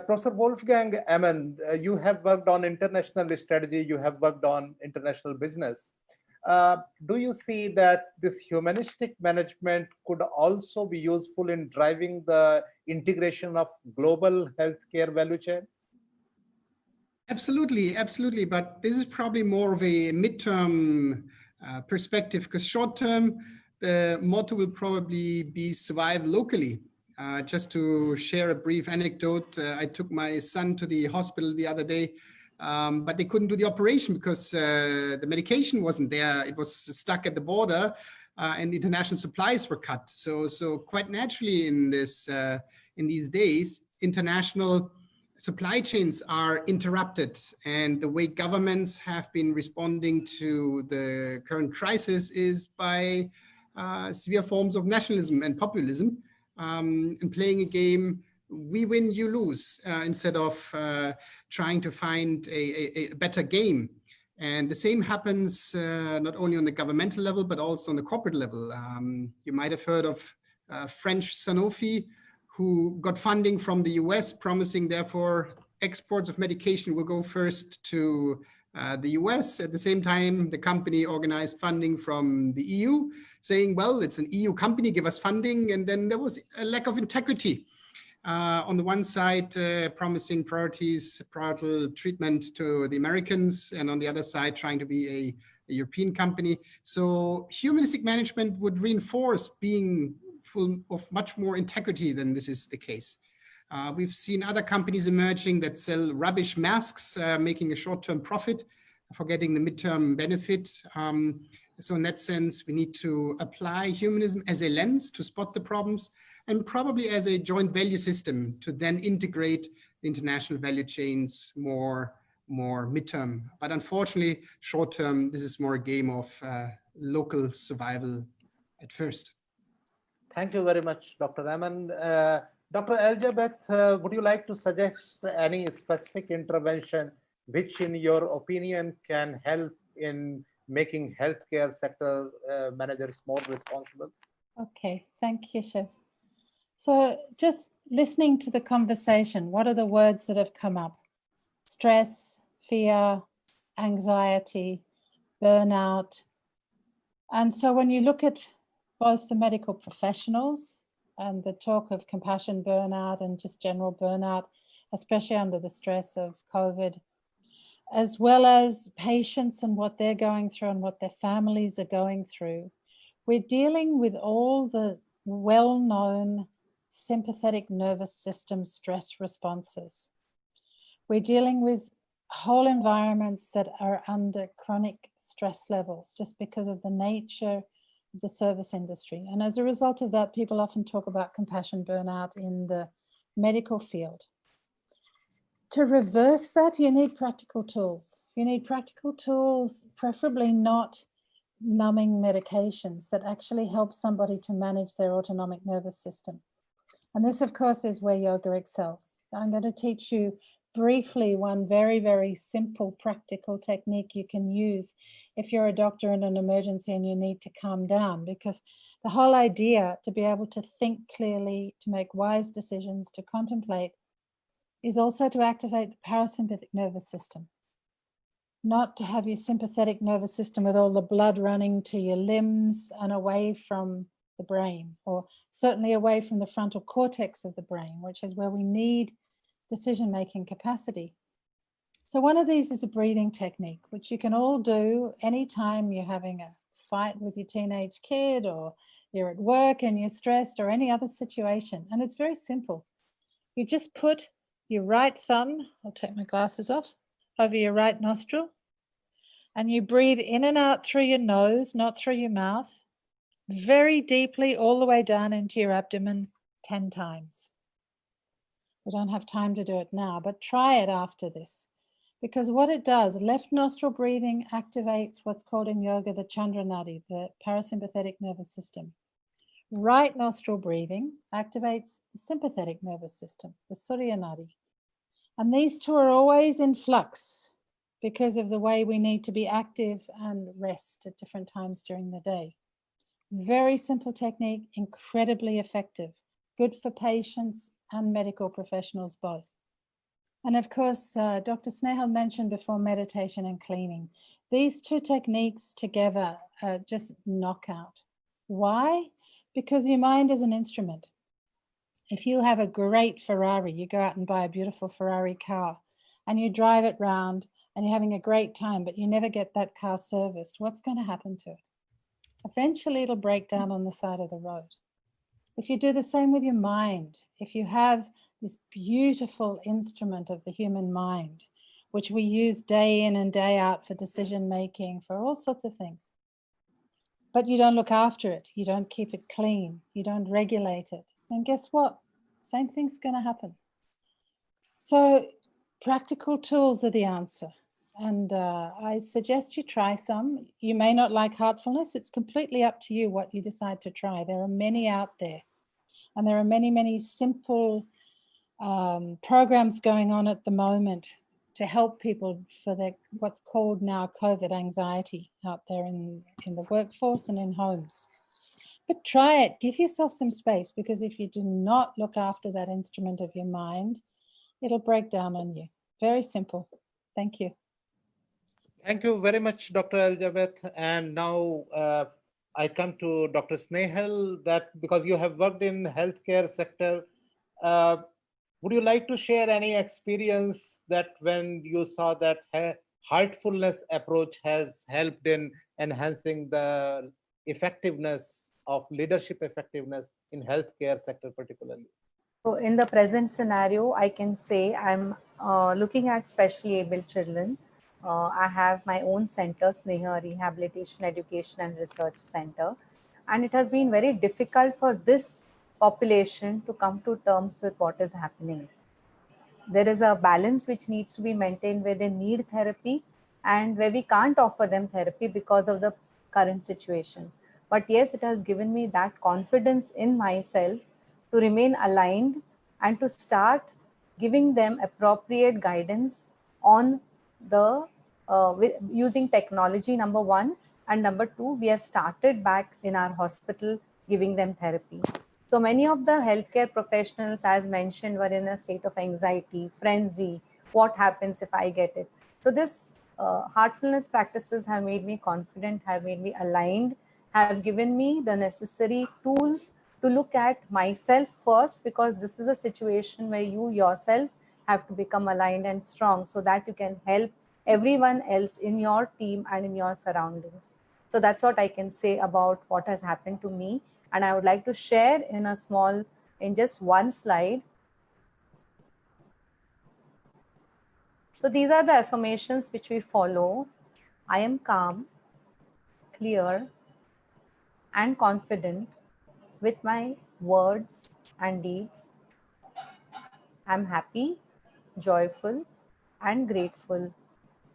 Professor Wolfgang Amann, you have worked on international strategy, you have worked on international business. Do you see that this humanistic management could also be useful in driving the integration of global healthcare value chain? Absolutely, absolutely. But this is probably more of a midterm perspective, because short term, the motto will probably be survive locally. Just to share a brief anecdote, I took my son to the hospital the other day, but they couldn't do the operation because the medication wasn't there. It was stuck at the border and international supplies were cut. So quite naturally in these days, international supply chains are interrupted, and the way governments have been responding to the current crisis is by severe forms of nationalism and populism, and playing a game, we win, you lose, instead of trying to find a better game. And the same happens not only on the governmental level, but also on the corporate level. You might have heard of French Sanofi, who got funding from the US, promising therefore exports of medication will go first to the US. At the same time, the company organized funding from the EU, saying, well, it's an EU company, give us funding. And then there was a lack of integrity. On the one side, promising priority treatment to the Americans, and on the other side, trying to be a European company. So humanistic management would reinforce being full of much more integrity than this is the case. We've seen other companies emerging that sell rubbish masks, making a short-term profit, forgetting the midterm benefit. So in that sense, we need to apply humanism as a lens to spot the problems, and probably as a joint value system to then integrate the international value chains more midterm. But unfortunately, short-term, this is more a game of local survival at first. Thank you very much, Dr. Amann. Dr. Elizabeth, would you like to suggest any specific intervention which, in your opinion, can help in making healthcare sector managers more responsible? Okay, thank you, Shiv. So just listening to the conversation, what are the words that have come up? Stress, fear, anxiety, burnout. And so when you look at both the medical professionals and the talk of compassion burnout and just general burnout, especially under the stress of COVID, as well as patients and what they're going through and what their families are going through, we're dealing with all the well-known sympathetic nervous system stress responses. We're dealing with whole environments that are under chronic stress levels just because of the nature of the service industry. And as a result of that, people often talk about compassion burnout in the medical field. To reverse that, you need practical tools. You need practical tools, preferably not numbing medications, that actually help somebody to manage their autonomic nervous system. And this, of course, is where yoga excels. I'm going to teach you briefly one very, very simple practical technique you can use if you're a doctor in an emergency and you need to calm down, because the whole idea to be able to think clearly, to make wise decisions, to contemplate, is also to activate the parasympathetic nervous system, not to have your sympathetic nervous system with all the blood running to your limbs and away from the brain, or certainly away from the frontal cortex of the brain, which is where we need decision-making capacity. So one of these is a breathing technique, which you can all do anytime you're having a fight with your teenage kid, or you're at work and you're stressed, or any other situation. And it's very simple. You just put your right thumb, I'll take my glasses off, over your right nostril, and you breathe in and out through your nose, not through your mouth, very deeply all the way down into your abdomen 10 times. We don't have time to do it now, but try it after this. Because what it does, left nostril breathing activates what's called in yoga the Chandra Nadi, the parasympathetic nervous system. Right nostril breathing activates the sympathetic nervous system, the Surya Nadi. And these two are always in flux because of the way we need to be active and rest at different times during the day. Very simple technique, incredibly effective, good for patients and medical professionals both. And of course, Dr. Snehal mentioned before meditation and cleaning. These two techniques together are just knockout. Why? Because your mind is an instrument. If you have a great Ferrari, you go out and buy a beautiful Ferrari car and you drive it round and you're having a great time, but you never get that car serviced, what's going to happen to it? Eventually it'll break down on the side of the road. If you do the same with your mind, if you have this beautiful instrument of the human mind, which we use day in and day out for decision making, for all sorts of things, but you don't look after it, you don't keep it clean, you don't regulate it, then guess what? Same thing's going to happen. So practical tools are the answer. And I suggest you try some. You may not like Heartfulness. It's completely up to you what you decide to try. There are many out there. And there are many, many simple programs going on at the moment to help people for what's called now COVID anxiety out there in the workforce and in homes. But try it. Give yourself some space, because if you do not look after that instrument of your mind, it'll break down on you. Very simple. Thank you. Thank you very much, Dr. Aljaved. And now I come to Dr. Snehal, that because you have worked in healthcare sector, would you like to share any experience that when you saw that heartfulness approach has helped in enhancing the effectiveness of leadership effectiveness in healthcare sector particularly? So in the present scenario, I can say I'm looking at specially abled children. I have my own center, Snehal Rehabilitation, Education and Research Center. And it has been very difficult for this population to come to terms with what is happening. There is a balance which needs to be maintained where they need therapy and where we can't offer them therapy because of the current situation. But yes, it has given me that confidence in myself to remain aligned and to start giving them appropriate guidance on the using technology, number one, and number two, we have started back in our hospital giving them therapy. So many of the healthcare professionals, as mentioned, were in a state of anxiety, frenzy. What happens if I get it? So this heartfulness practices have made me confident, have made me aligned, have given me the necessary tools to look at myself first, because this is a situation where you yourself have to become aligned and strong so that you can help everyone else in your team and in your surroundings. So that's what I can say about what has happened to me. And I would like to share in just one slide. So these are the affirmations which we follow. I am calm, clear, and confident with my words and deeds. I'm happy, joyful, and grateful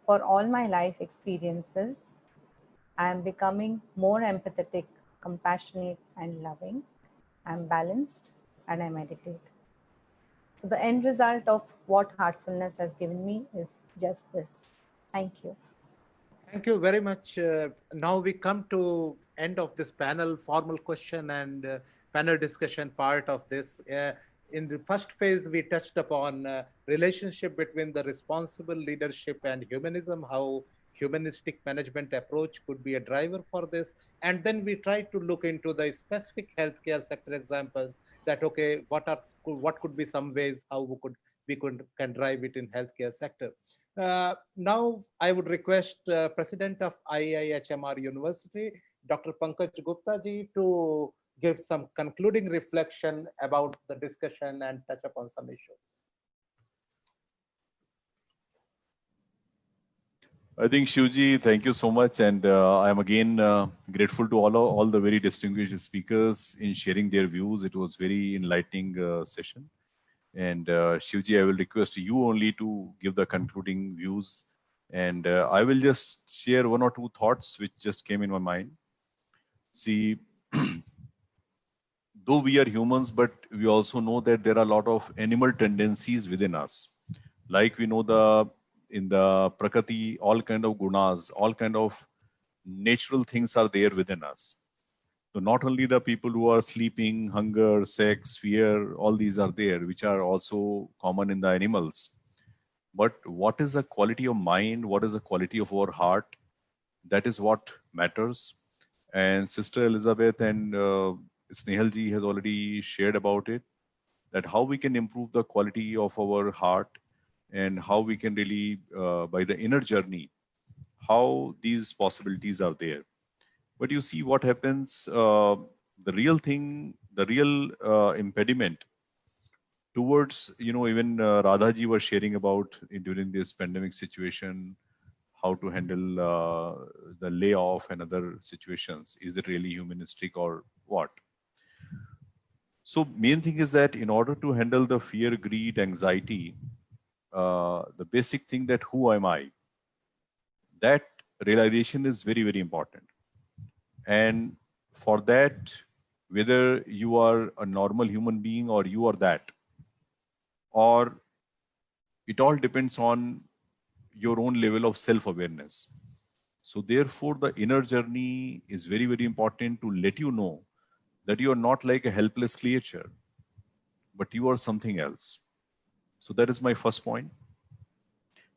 for all my life experiences. I am becoming more empathetic, compassionate, and loving. I'm balanced and I meditate. So the end result of what heartfulness has given me is just this. Thank you. Thank you very much. Now we come to end of this panel, formal question and panel discussion part of this. In the first phase, we touched upon relationship between the responsible leadership and humanism, how humanistic management approach could be a driver for this. And then we tried to look into the specific healthcare sector examples that, okay, what could be some ways how we can drive it in healthcare sector. Now I would request President of IIHMR University, Dr. Pankaj Gupta ji, to give some concluding reflection about the discussion and touch upon some issues. I think Shivji, thank you so much, and I am again grateful to all the very distinguished speakers in sharing their views. It was very enlightening session, And Shivji, I will request you only to give the concluding views. And I will just share one or two thoughts which just came in my mind. See, though we are humans, but we also know that there are a lot of animal tendencies within us. Like we know in the Prakriti, all kind of gunas, all kind of natural things are there within us. So not only the people who are sleeping, hunger, sex, fear, all these are there, which are also common in the animals. But what is the quality of mind? What is the quality of our heart? That is what matters. And Sister Elizabeth and Snehal ji has already shared about it, that how we can improve the quality of our heart and how we can really, by the inner journey, how these possibilities are there. But you see what happens, the real thing, the real impediment towards, even Radha ji was sharing about during this pandemic situation, how to handle the layoff and other situations. Is it really humanistic or what? So main thing is that in order to handle the fear, greed, anxiety, the basic thing that who am I? That realization is very, very important. And for that, whether you are a normal human being or you are that, or it all depends on your own level of self-awareness. So therefore, the inner journey is very, very important to let you know that you are not like a helpless creature, but you are something else. So that is my first point.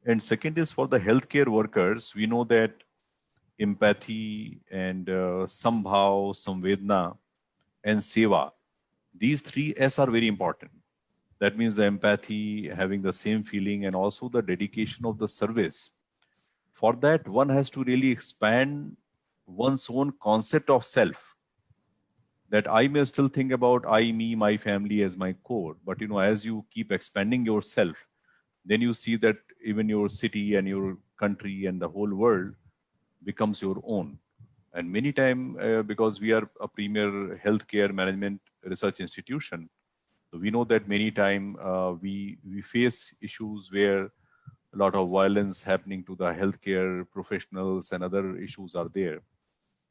And second is for the healthcare workers, we know that empathy and sambhav, samvedna, and seva, these three S are very important. That means the empathy, having the same feeling, and also the dedication of the service. For that, one has to really expand one's own concept of self. That I may still think about I, me, my family as my core. But as you keep expanding yourself, then you see that even your city and your country and the whole world becomes your own. And many times, because we are a premier healthcare management research institution, so we know that many times we face issues where a lot of violence happening to the healthcare professionals and other issues are there.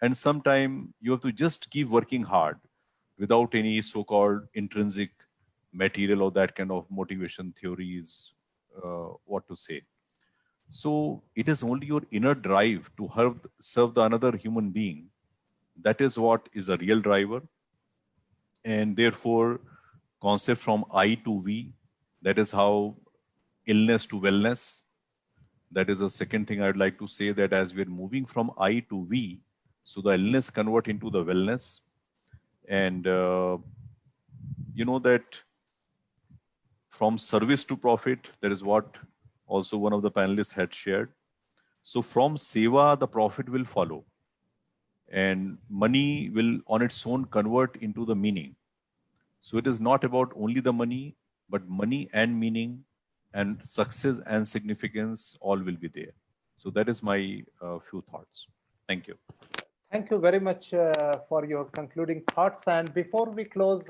And sometimes you have to just keep working hard without any so-called intrinsic material or that kind of motivation theories, what to say. So it is only your inner drive to serve the another human being. That is what is the real driver. And therefore, concept from I to we, that is how illness to wellness. That is the second thing I'd like to say, that as we're moving from I to we, so the illness convert into the wellness. And you know that from service to profit, that is what also one of the panelists had shared. So from seva, the profit will follow. And money will on its own convert into the meaning. So it is not about only the money, but money and meaning and success and significance all will be there. So that is my few thoughts. Thank you. Thank you very much for your concluding thoughts. And before we close,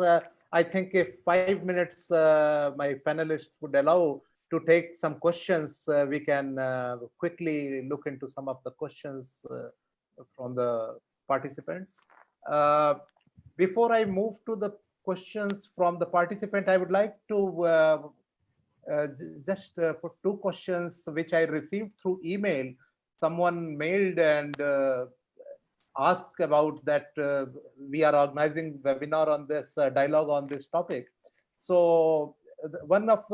I think if 5 minutes my panelists would allow to take some questions, we can quickly look into some of the questions from the participants. Before I move to the questions from the participant, I would like to just put two questions which I received through email. Someone mailed and asked about that we are organizing webinar on this dialogue on this topic. So one of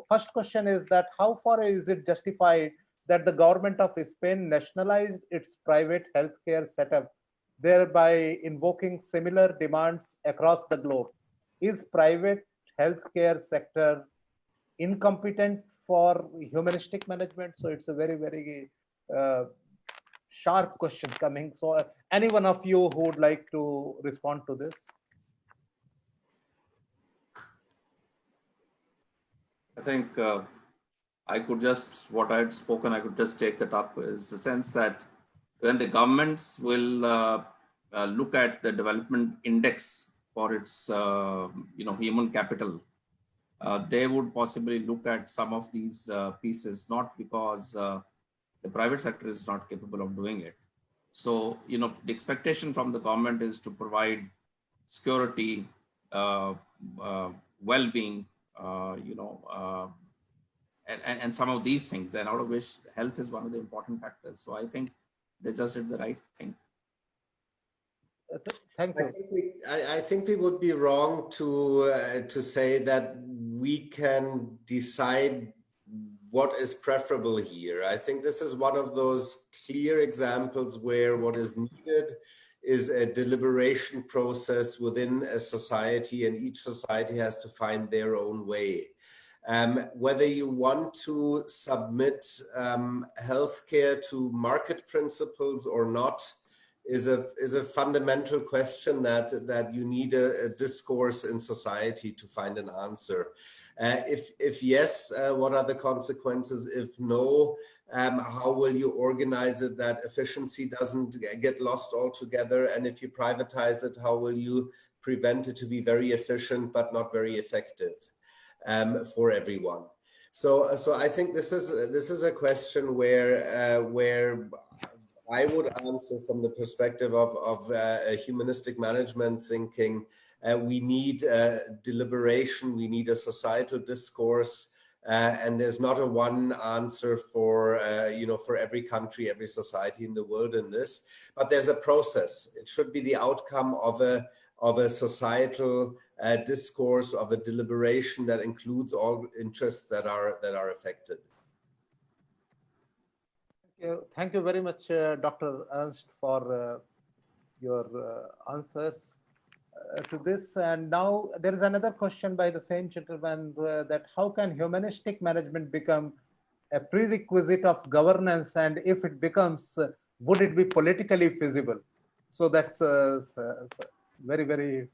first question is that how far is it justified that the government of Spain nationalized its private healthcare setup, thereby invoking similar demands across the globe? Is private healthcare sector incompetent for humanistic management? So it's a very, very sharp question coming. So any one of you who would like to respond to this? I think I could just, what I had spoken, I could just take that up, is the sense that when the governments will look at the development index for its human capital, they would possibly look at some of these pieces, not because the private sector is not capable of doing it. So, you know, the expectation from the government is to provide security, well-being, and some of these things, and out of which health is one of the important factors. So I think they just did the right thing. Thank you. I think we would be wrong to say that we can decide what is preferable here. I think this is one of those clear examples where what is needed is a deliberation process within a society, and each society has to find their own way. Whether you want to submit healthcare to market principles or not is a fundamental question that you need a discourse in society to find an answer. If yes, what are the consequences? If no, how will you organize it that efficiency doesn't get lost altogether? And if you privatize it, how will you prevent it to be very efficient but not very effective for everyone? So I think this is a question where I would answer from the perspective of humanistic management thinking. We need deliberation, we need a societal discourse, and there's not a one answer for for every country, every society in the world in this. But there's a process. It should be the outcome of a societal discourse, of a deliberation that includes all interests that are affected. Thank you very much, Dr. Ernst, for your answers to this. And now there is another question by the same gentleman that how can humanistic management become a prerequisite of governance, and if it becomes, would it be politically feasible? So that's a very, very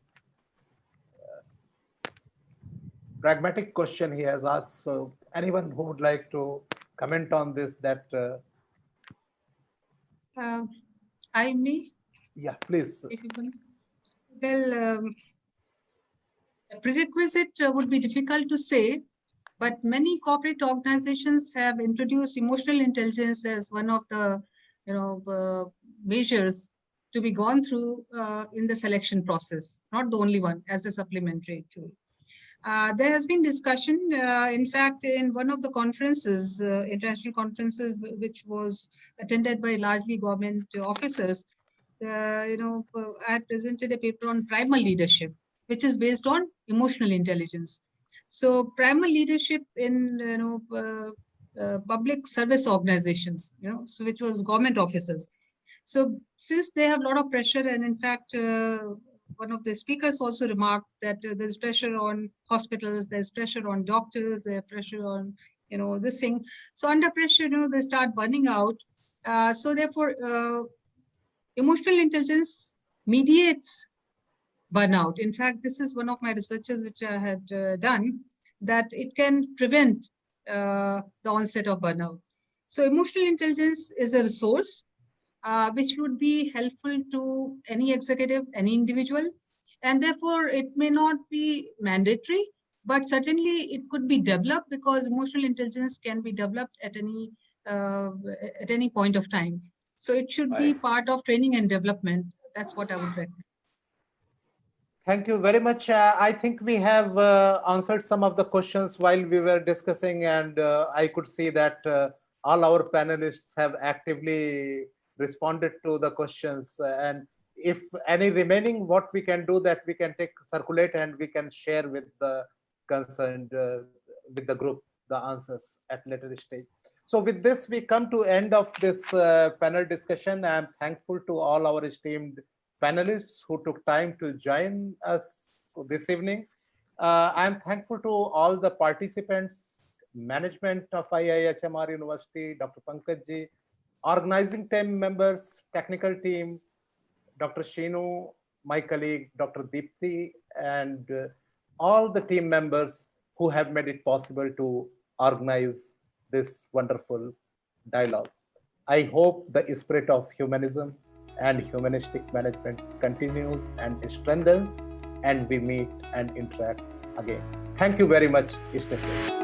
pragmatic question he has asked. So anyone who would like to comment on this, that I may? Yeah, please. If you can. Well, a prerequisite would be difficult to say, but many corporate organizations have introduced emotional intelligence as one of the measures to be gone through in the selection process, not the only one, as a supplementary tool. There has been discussion, in fact, in one of the conferences, international conferences, which was attended by largely government officers. I had presented a paper on primal leadership, which is based on emotional intelligence. So primal leadership in public service organizations, so which was government officers. So since they have a lot of pressure, and in fact, one of the speakers also remarked that there's pressure on hospitals, there's pressure on doctors, there's pressure on, this thing. So under pressure, they start burning out. So therefore, emotional intelligence mediates burnout. In fact, this is one of my researches which I had done, that it can prevent the onset of burnout. So emotional intelligence is a resource which would be helpful to any executive, any individual, and therefore it may not be mandatory, but certainly it could be developed, because emotional intelligence can be developed at any point of time. So it should be part of training and development. That's what I would recommend. Thank you very much. I think we have answered some of the questions while we were discussing, and I could see that all our panelists have actively responded to the questions. And if any remaining, what we can do, that we can circulate and we can share with the concerned, with the group, the answers at later stage. So with this, we come to end of this panel discussion. I'm thankful to all our esteemed panelists who took time to join us this evening. I'm thankful to all the participants, management of IIHMR University, Dr. Pankaj Ji, organizing team members, technical team, Dr. Shinu, my colleague, Dr. Deepthi, and all the team members who have made it possible to organize this wonderful dialogue. I hope the spirit of humanism and humanistic management continues and strengthens, and we meet and interact again. Thank you very much. Stay safe.